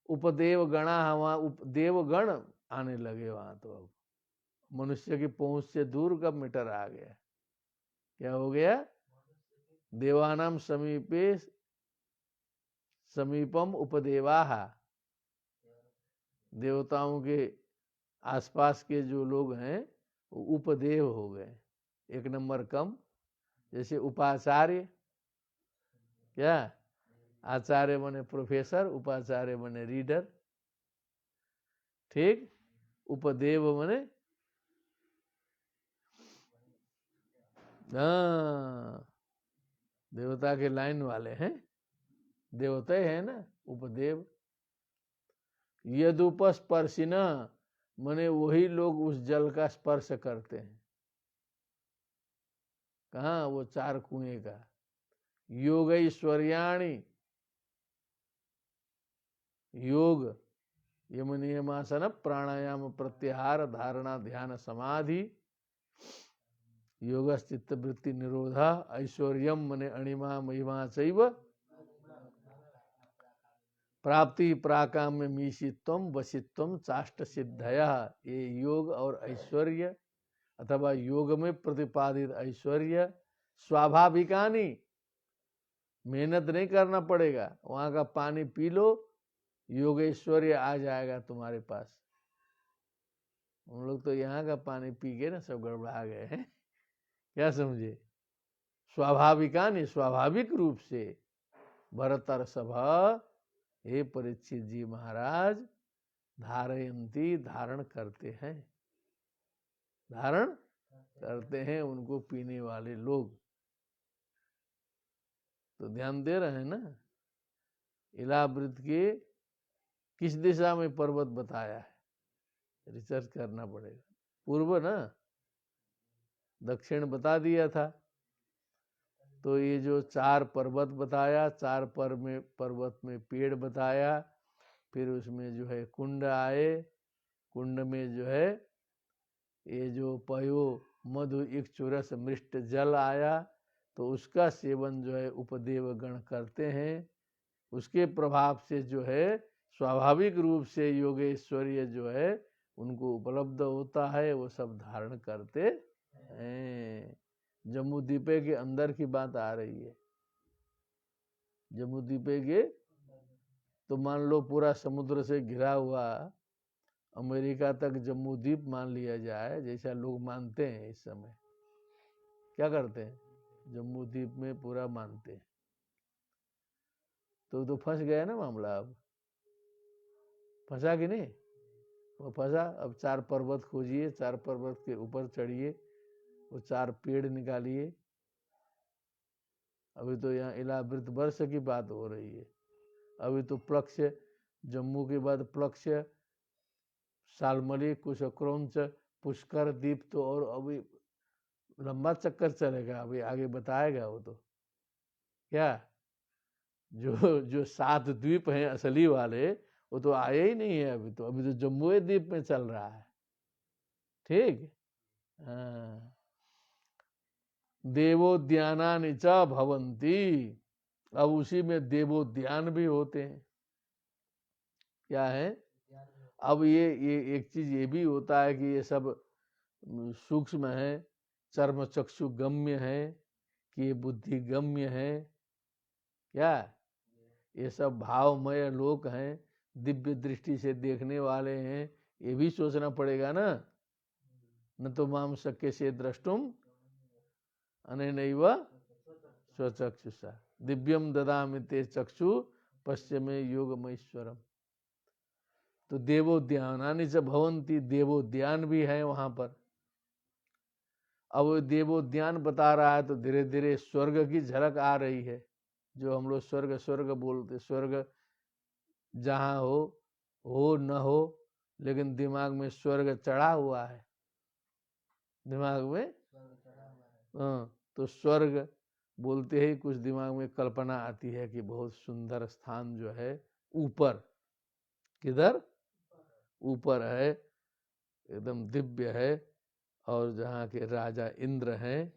उपदेव गणा, वहाँ उपदेवगण आने लगे वहां। तो अब मनुष्य की पहुंच से दूर का मीटर आ गया। क्या हो गया, देवानाम समीपे समीपम उपदेवाः, देवताओं के आसपास के जो लोग हैं वो उपदेव हो गए, 1 नंबर कम। जैसे उपाचार्य, क्या, आचार्य बने प्रोफेसर, उपाचार्य बने रीडर, ठीक। उपदेव बने देवता के लाइन वाले हैं, देवता है ना उपदेव। यदुपस्पर्शिना माने वही लोग उस जल का स्पर्श करते हैं। कहाँ, वो 4 कुएं का। योगैश्वर्याणि, योग यम नियमासन प्राणायाम प्रत्याहार धारणा ध्यान समाधि योगश्चित्त वृत्ति निरोधा ऐश्वर्यम मने अणिमा महिमा चैव प्राप्ति प्राकाम्य मीशित्वम वशित्वम चाष्ट सिद्धया। ये योग और ऐश्वर्य अथवा योग में प्रतिपादित ऐश्वर्य स्वाभाविकानी, मेहनत नहीं करना पड़ेगा, वहां का पानी पी लो, योगेश्वर्य आ जाएगा तुम्हारे पास। हम लोग तो यहाँ का पानी पी के ना सब गड़बड़ा गए हैं, क्या समझे? स्वाभाविकानी, स्वाभाविक रूप से भरतर सभा, हे परीक्षित जी महाराज, धारयंती, धारण करते हैं, धारण करते हैं उनको पीने वाले लोग। तो ध्यान दे रहे हैं ना? इलावृत के किस दिशा में पर्वत बताया है, रिसर्च करना पड़ेगा। पूर्व ना, दक्षिण बता दिया था। तो ये जो 4 पर्वत बताया, 4 पर्वत में पेड़ बताया, फिर उसमें जो है कुंड आए, कुंड में जो है ये जो पयो मधु इक्षुरस मृष्ट जल आया, तो उसका सेवन जो है उपदेव गण करते हैं। उसके प्रभाव से जो है स्वाभाविक रूप से योगेश्वर्य जो है उनको उपलब्ध होता है, वो सब धारण करते हैं। जम्मू द्वीपे के अंदर की बात आ रही है। जम्मू द्वीपे के, तो मान लो पूरा समुद्र से घिरा हुआ अमेरिका तक जम्मू द्वीप मान लिया जाए, जैसा लोग मानते हैं इस समय। क्या करते हैं? जम्मू द्वीप में पूरा मानते हैं। तो फंस गया ना मामला। अब फंसा कि नहीं? वो फंसा। अब 4 पर्वत खोजिए, 4 पर्वत के ऊपर चढ़िए, वो 4 पेड़ निकालिए। अभी तो यहाँ इलावृत वर्ष की बात हो रही है। अभी तो प्लक्ष, जम्मू के बाद प्लक्ष, सालमली, कुशक्रौंच, पुष्कर द्वीप, तो और अभी लंबा चक्कर चलेगा। अभी आगे बताएगा वो। तो क्या जो 7 द्वीप हैं असली वाले, वो तो आए ही नहीं है अभी तो। अभी तो जम्मू द्वीप में चल रहा है। ठीक। हाँ। देवोद्यानानि च भवन्ति, अब उसी में देवोद्यान भी होते हैं। क्या है? अब ये एक चीज ये भी होता है कि ये सब सूक्ष्म है, चर्म चक्षु गम्य है कि ये बुद्धि गम्य है। क्या? ये सब भावमय लोक हैं, दिव्य दृष्टि से देखने वाले हैं, ये भी सोचना पड़ेगा ना। न तो माम शक्य से द्रष्टुम अनेनैव स्वचक्षुषा दिव्यम ददामि ते चक्षु पश्चिमे योगमैश्वरम। तो देवोद्यानानि च भवन्ति, देवोद्यान भी है वहां पर। अब देवोद्यान बता रहा है तो धीरे धीरे स्वर्ग की झलक आ रही है। जो हम लोग स्वर्ग स्वर्ग बोलते, स्वर्ग जहाँ हो न हो, लेकिन दिमाग में स्वर्ग चढ़ा हुआ है, दिमाग में। हाँ, तो स्वर्ग बोलते ही कुछ दिमाग में कल्पना आती है कि बहुत सुंदर स्थान जो है ऊपर, किधर? ऊपर है, एकदम दिव्य है, और जहाँ के राजा इंद्र हैं,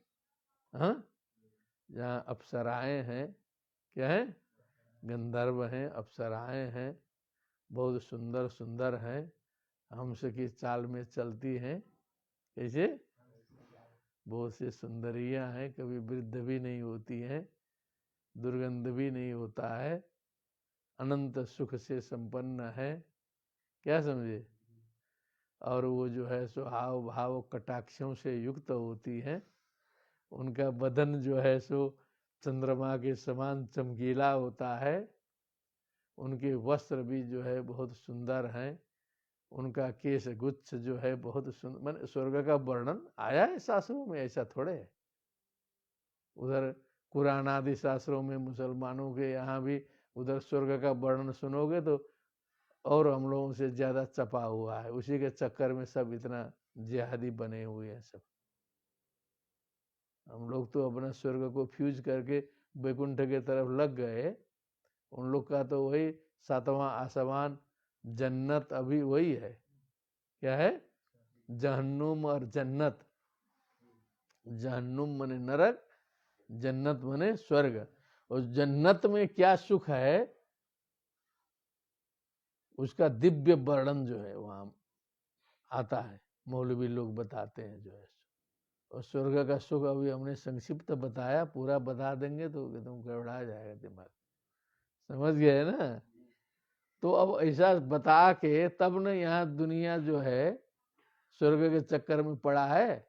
हाँ, जहाँ अप्सराएं हैं, क्या है? गंधर्व हैं, अप्सराएं हैं, बहुत सुंदर सुंदर हैं, हंस की चाल में चलती हैं। कैसे? बहुत सी सुंदरियां हैं, कभी वृद्ध भी नहीं होती हैं, दुर्गंध भी नहीं होता है, अनंत सुख से संपन्न है। क्या समझे? और वो जो है सो हाव भाव कटाक्षों से युक्त होती है। उनका बदन जो है सो चंद्रमा के समान चमकीला होता है। उनके वस्त्र भी जो है बहुत सुंदर हैं। उनका केश गुच्छ जो है बहुत सुंदर। मैंने स्वर्ग का वर्णन आया है शास्त्रों में, ऐसा थोड़े है। उधर कुरान आदि शास्त्रों में मुसलमानों के यहाँ भी उधर स्वर्ग का वर्णन सुनोगे तो और हम लोगों से ज्यादा चपा हुआ है। उसी के चक्कर में सब इतना जिहादी बने हुए हैं सब। हम लोग तो अपना स्वर्ग को फ्यूज करके वैकुंठ के तरफ लग गए। उन लोग का तो वही 7वां आसमान, जन्नत अभी वही है। क्या है? जहन्नुम और जन्नत, जहन्नुम मने नरक, जन्नत मने स्वर्ग। और जन्नत में क्या सुख है उसका दिव्य वर्णन जो है वहां आता है, मौलवी लोग बताते हैं जो है। और स्वर्ग का सुख अभी हमने संक्षिप्त बताया, पूरा बता देंगे तो एकदम गड़बड़ा जाएगा दिमाग, समझ गए ना। तो अब ऐसा बता के तब न यहाँ दुनिया जो है स्वर्ग के चक्कर में पड़ा है।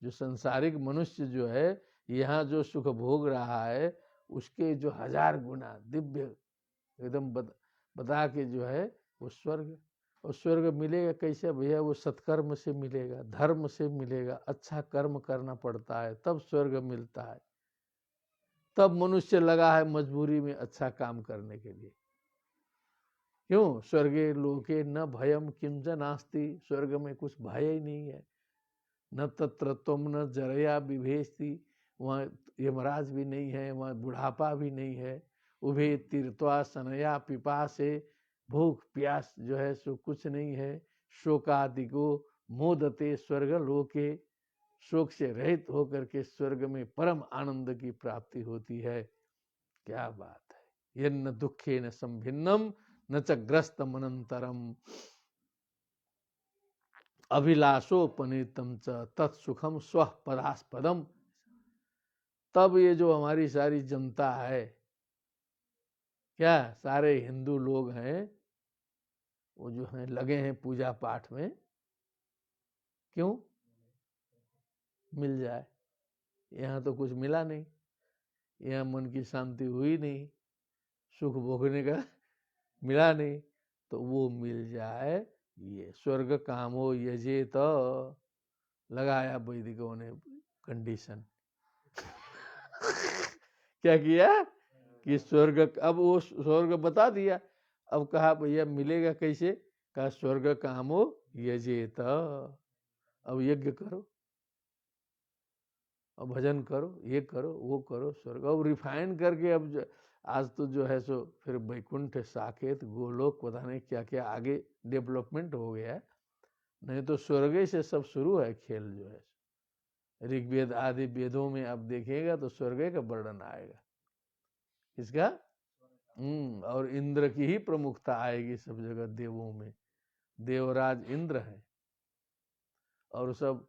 जो संसारिक मनुष्य जो है यहाँ जो सुख भोग रहा है उसके जो 1000 गुना दिव्य एकदम बता के जो है वो स्वर्ग। और स्वर्ग मिलेगा कैसे भैया? वो सत्कर्म से मिलेगा, धर्म से मिलेगा, अच्छा कर्म करना पड़ता है तब स्वर्ग मिलता है। तब मनुष्य लगा है मजबूरी में अच्छा काम करने के लिए। क्यों? स्वर्गे लोके न भयम किंच नास्ति, स्वर्ग में कुछ भय ही नहीं है। न तत्र तुम न जरया विभेस्ति, वहाँ यमराज भी नहीं है, वहाँ बुढ़ापा भी नहीं है। उभे तीर्थवा सनया पिपासे, भूख प्यास जो है सो कुछ नहीं है। शोकादिको मोदते स्वर्ग लोके, शोक से रहित होकर के स्वर्ग में परम आनंद की प्राप्ति होती है। क्या बात है! यन्न दुखे न संभिन्नम न च ग्रस्त मनंतरम, अभिलाषोपनीतम च तत्सुखम स्व पदास्पदम। तब ये जो हमारी सारी जनता है, क्या सारे हिंदू लोग हैं वो जो हैं लगे हैं पूजा पाठ में, क्यों? मिल जाए। यहाँ तो कुछ मिला नहीं, यहाँ मन की शांति हुई नहीं, सुख भोगने का मिला नहीं, तो वो मिल जाए। ये स्वर्ग कामो यजे तो लगाया वैदिकों ने कंडीशन। क्या किया कि स्वर्ग, अब वो स्वर्ग बता दिया, अब कहा भैया मिलेगा कैसे? कहा स्वर्ग कामो यजेत, अब यज्ञ करो, अब भजन करो, ये करो वो करो, स्वर्ग अब रिफाइन करके अब आज तो जो है सो फिर वैकुंठ साकेत गोलोक पता नहीं क्या क्या आगे डेवलपमेंट हो गया है। नहीं तो स्वर्ग से सब शुरू है खेल जो है। ऋग्वेद आदि वेदों में अब देखिएगा तो स्वर्ग का वर्णन आएगा। इसका और इंद्र की ही प्रमुखता आएगी सब जगह देवों में। देवराज इंद्र है और सब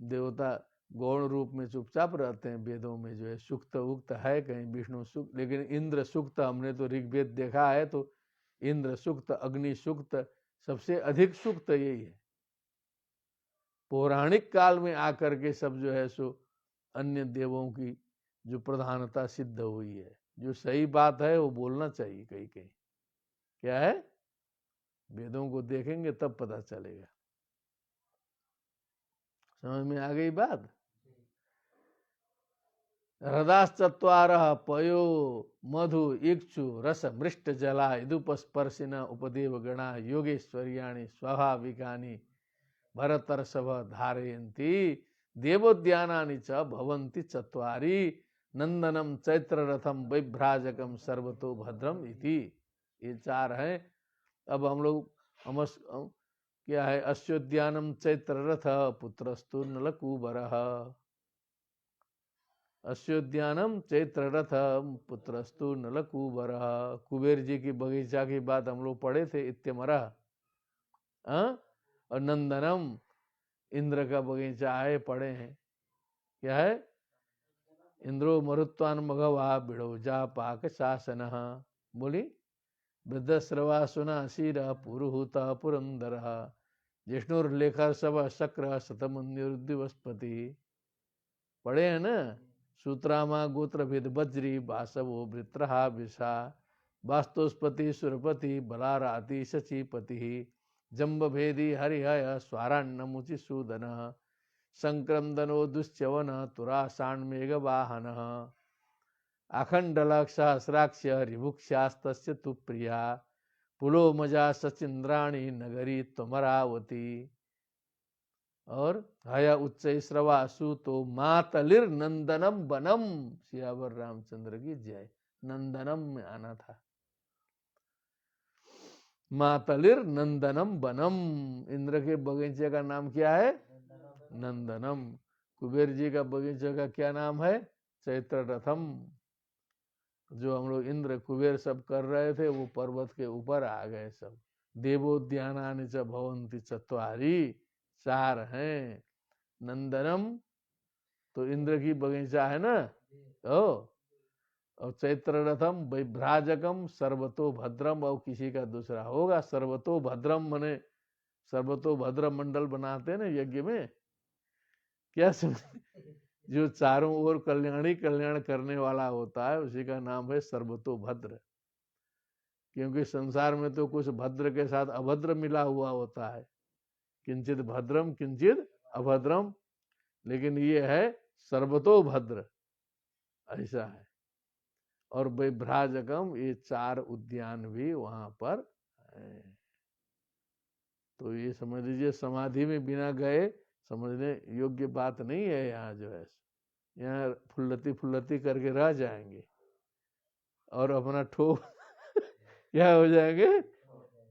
देवता गौण रूप में चुपचाप रहते हैं। वेदों में जो है सुक्त उक्त है कहीं विष्णु सुक्त, लेकिन इंद्र सुक्त हमने तो ऋग्वेद देखा है तो इंद्र सुक्त, अग्नि सुक्त, सबसे अधिक सुक्त यही है। पौराणिक काल में आकर के सब जो है सो अन्य देवों की जो प्रधानता सिद्ध हुई है। जो सही बात है वो बोलना चाहिए कहीं कहीं। क्या है? वेदों को देखेंगे तब पता चलेगा। समझ में आ गई बात? हृदाश्चत्वारः पयो मधु इक्षु रस मृष्ट जला इदुपस्पर्शिन उपदेव गणा योगेश्वर्याणि स्वाभाविकानि भरतर्षभ धारयन्ति देवोद्यानानि च भवन्ति चत्वारि नंदनम चैत्र रथम वैभ्राजकम सर्वतो भद्रम इति। ये 4 हैं। अब हम लोग क्या है? अश्वोद्यानम चैत्र रथ पुत्रस्तु नलकूबरः, अश्वोद्यानम चैत्र रथ पुत्रस्तु नलकूबरः। कुबेर जी की बगीचा की बात हम लोग पढ़े थे इत्यमरा। और नंदनम इंद्र का बगीचा है, पढ़े हैं। क्या है? इंद्रो मरुत्वान मघवा बिड़ौजा पाक शासन। बोली वृद्धश्रवा सुना शीर पुरुहूत पुरंदर जिष्णुर्लेखर सब शक्र शतमन्युर्दिवस्पति। पढ़े हैं ना? सूत्रामा गोत्र भेद बज्री बासवो वृत्रहा विषा वास्तुस्पति सुरपति बलाराति शचीपति जम्ब भेदी हरिहय स्वारान्नमुचि सूदन संक्रंदनो दुश्चवन तुराषाण मेघ वाहन अखंडलक सहस्राक्ष रिभुक्षास्तस्य तु प्रिया पुलोमजा सचिंद्राणी नगरी त्वमरावती। और हया उच्च श्रवासु तो मातलिर नंदनम बनम। सियावर रामचंद्र की जय। नंदनम में आना था। मातलिर नंदनम बनम। इंद्र के बगीचे का नाम क्या है? नंदनम। कुबेर जी का बगीचा का क्या नाम है? चैत्र रथम। जो हम लोग इंद्र कुबेर सब कर रहे थे वो पर्वत के ऊपर आ गए सब। देवोद्यानानि च भवन्ति चत्वारि, 4 हैं। नंदनम तो इंद्र की बगीचा है ना, तो और चैत्र रथम वैभ्राजकम सर्वतो भद्रम, और किसी का दूसरा होगा सर्वतो भद्रम, मने सर्वतो भद्र मंडल बनाते हैं ना यज्ञ में, क्या समझ, जो चारों ओर कल्याणी कल्याण करने वाला होता है उसी का नाम है सर्वतो भद्र। क्योंकि संसार में तो कुछ भद्र के साथ अभद्र मिला हुआ होता है, किंचित भद्रम किंचित अभद्रम, लेकिन ये है सर्वतो भद्र, ऐसा है। और वैभ्राजकम, ये 4 उद्यान भी वहां पर है। तो ये समझ लीजिए समाधि में बिना गए समझने योग्य बात नहीं है। यहाँ जो है यहाँ फुल्लती फुल्लती करके रह जाएंगे और अपना ठो क्या हो जाएंगे।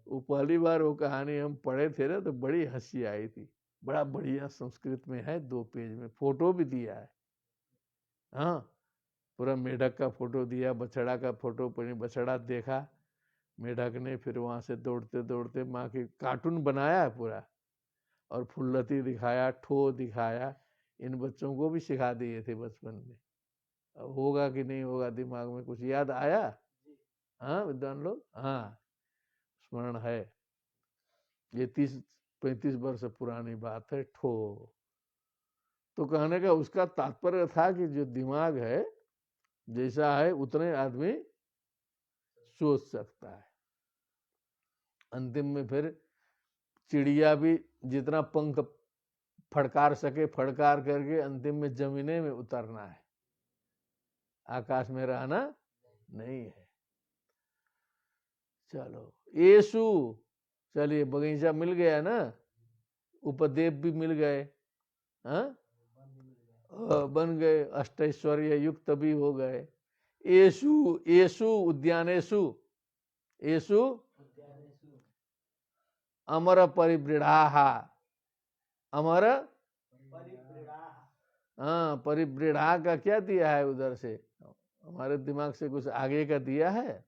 वो पहली बार वो कहानी हम पढ़े थे ना तो बड़ी हंसी आई थी। बड़ा बढ़िया संस्कृत में है, 2 पेज में, फोटो भी दिया है। हाँ, पूरा मेढक का फोटो दिया, बछड़ा का फोटो, बछड़ा देखा मेढक ने, फिर वहां से दौड़ते दौड़ते माँ की कार्टून बनाया है पूरा, और फुल्लती दिखाया, ठो दिखाया। इन बच्चों को भी सिखा दिए थे बचपन में। अब होगा कि नहीं होगा, दिमाग में कुछ याद आया? हाँ विद्वान लोग, हाँ स्मरण है। ये 30-35 वर्ष पुरानी बात है। ठो तो कहने का उसका तात्पर्य था कि जो दिमाग है जैसा है उतने आदमी सोच सकता है। अंतिम में फिर चिड़िया भी जितना पंख फड़कार सके फड़कार करके अंतिम में जमीने में उतरना है, आकाश में रहना नहीं है। चलो येसु, चलिए बगीचा मिल गया ना, उपदेव भी मिल गए, हाँ बन गए, अष्टैश्वर्य युक्त भी हो गए। येसु येसु उद्यानेषु, येसु अमर परिवृढ़ाः, अमर हाँ परिवृढ़ा का क्या दिया है उधर से, हमारे दिमाग से कुछ आगे का दिया है।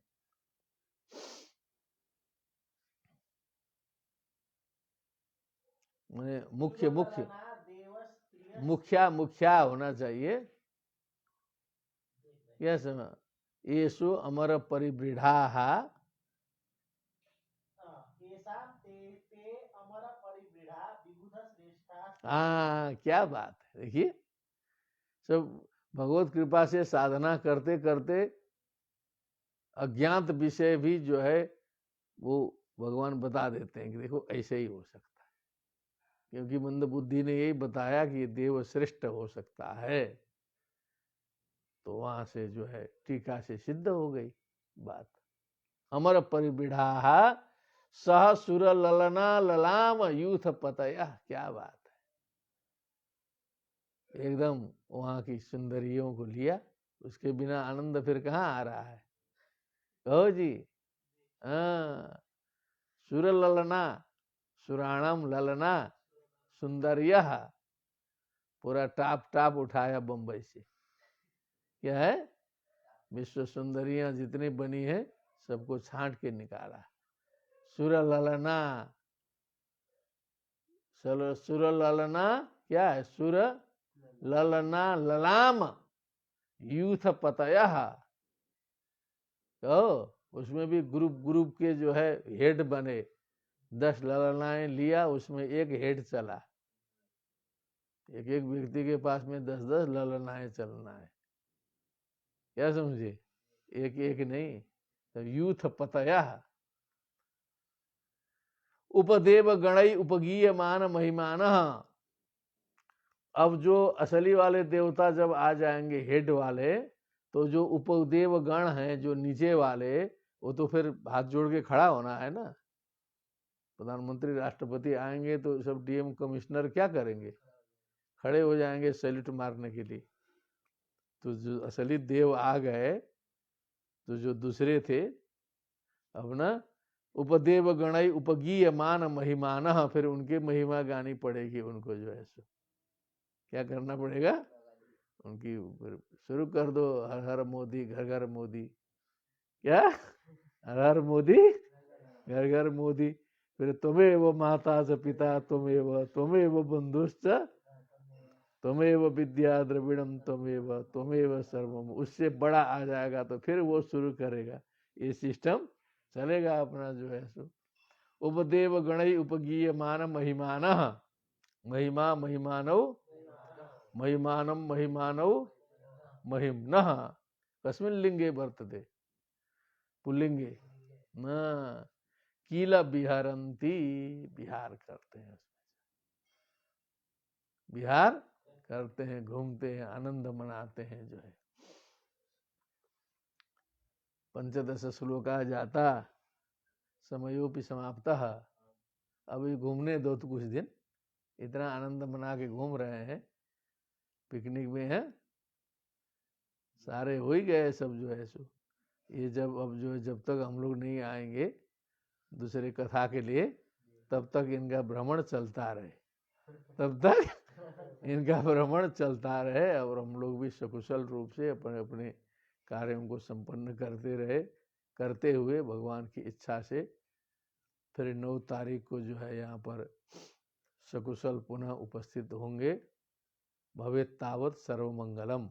मैंने मुख्य मुख्य मुखिया मुखिया होना चाहिए। क्या समझ, येसु अमर परिवृढ़ाः, हाँ क्या बात है। देखिए सब भगवत कृपा से साधना करते करते अज्ञात विषय भी जो है वो भगवान बता देते हैं कि देखो ऐसे ही हो सकता है, क्योंकि मंद बुद्धि ने यही बताया कि देव श्रेष्ठ हो सकता है। तो वहां से जो है टीका से सिद्ध हो गई बात। अमर परिविढ़ा सह सुर ललना ललाम यूथ पतया, क्या बात है। एकदम वहां की सुंदरियों को लिया, उसके बिना आनंद फिर कहाँ आ रहा है। कहो जी, हाँ सुर ललना, सुराणम ललना सुंदरिया, पूरा टाप टाप उठाया बंबई से। क्या है, विश्व सुंदरियां जितनी बनी है सबको छांट के निकाला। सुर ललना, सुर ललना क्या है, सुर ललना ललाम यूथ पतया, तो उसमें भी ग्रुप ग्रुप के जो है हेड बने, 10 ललनाएं लिया, उसमें एक हेड चला। एक एक व्यक्ति के पास में 10-10 ललनाएं चलना है, क्या समझे, एक एक नहीं, तो यूथ पतया। उपदेव गणई उपगीय मान महिमान, अब जो असली वाले देवता जब आ जाएंगे हेड वाले, तो जो उपदेव गण हैं जो नीचे वाले, वो तो फिर हाथ जोड़ के खड़ा होना है ना। प्रधानमंत्री राष्ट्रपति आएंगे तो सब डीएम कमिश्नर क्या करेंगे, खड़े हो जाएंगे सैल्यूट मारने के लिए। तो जो असली देव आ गए, तो जो दूसरे थे अब ना, उपदेव गणई उपगीय मान महिमान, फिर उनकी महिमा गानी पड़ेगी उनको जो है सो। क्या करना पड़ेगा? उनकी शुरू कर दो, हर हर मोदी घर घर मोदी। क्या? हर हर मोदी घर घर मोदी। फिर त्वमेव माता च पिता त्वमेव बंधुश्च त्वमेव विद्या द्रविड़म त्वमेव सर्वम। उससे बड़ा आ जाएगा तो फिर वो शुरू करेगा, ये सिस्टम चलेगा अपना जो है सो। उपदेव गणई उपगीयमान महिमानः महिमा महिमानौ महिमानम महिमानौ महिम्नः कस्मिन् लिंगे वर्तते? पुल्लिंगे न। कीला विहरन्ति, विहार करते हैं, विहार करते हैं, घूमते हैं, आनंद मनाते हैं जो है। पंचदश श्लोका जाता समयोपि समाप्तः। अभी घूमने दो तो कुछ दिन, इतना आनंद मना के घूम रहे हैं, पिकनिक में है, सारे हो ही गए सब जो है सो। ये जब अब जो जब तक हम लोग नहीं आएंगे दूसरे कथा के लिए, तब तक इनका भ्रमण चलता रहे, तब तक इनका भ्रमण चलता रहे, और हम लोग भी सकुशल रूप से अपने अपने कार्यों को संपन्न करते रहे, करते हुए भगवान की इच्छा से फिर 9 तारीख को जो है यहाँ पर सकुशल पुनः उपस्थित होंगे। भवेत् तावत् सर्वमंगलम,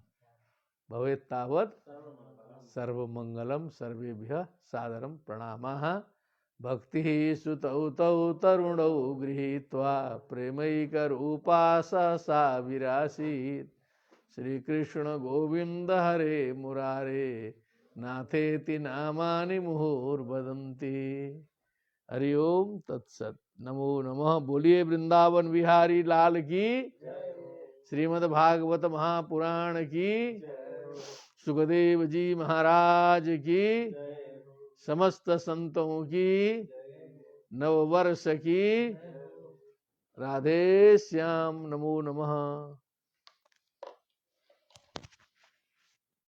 भवेत् तावत् सर्वमंगलम, सर्वेभ्यः सादरं प्रणामाः। भक्ति सुतौ तौ तरुणौ गृहीत्वा प्रेमैकरूपा सा विरासीत्। श्री कृष्ण गोविंद हरे मुरारे नाथेति नामानि मुहुर्वदन्ति। हरि ओम तत्सत। नमो नमः। बोलिए वृंदावन बिहारी लाल की, श्रीमद् भागवत महापुराण की, सुखदेव जी महाराज की, समस्त संतों की, नववर्ष की। राधे श्याम। नमो नमः।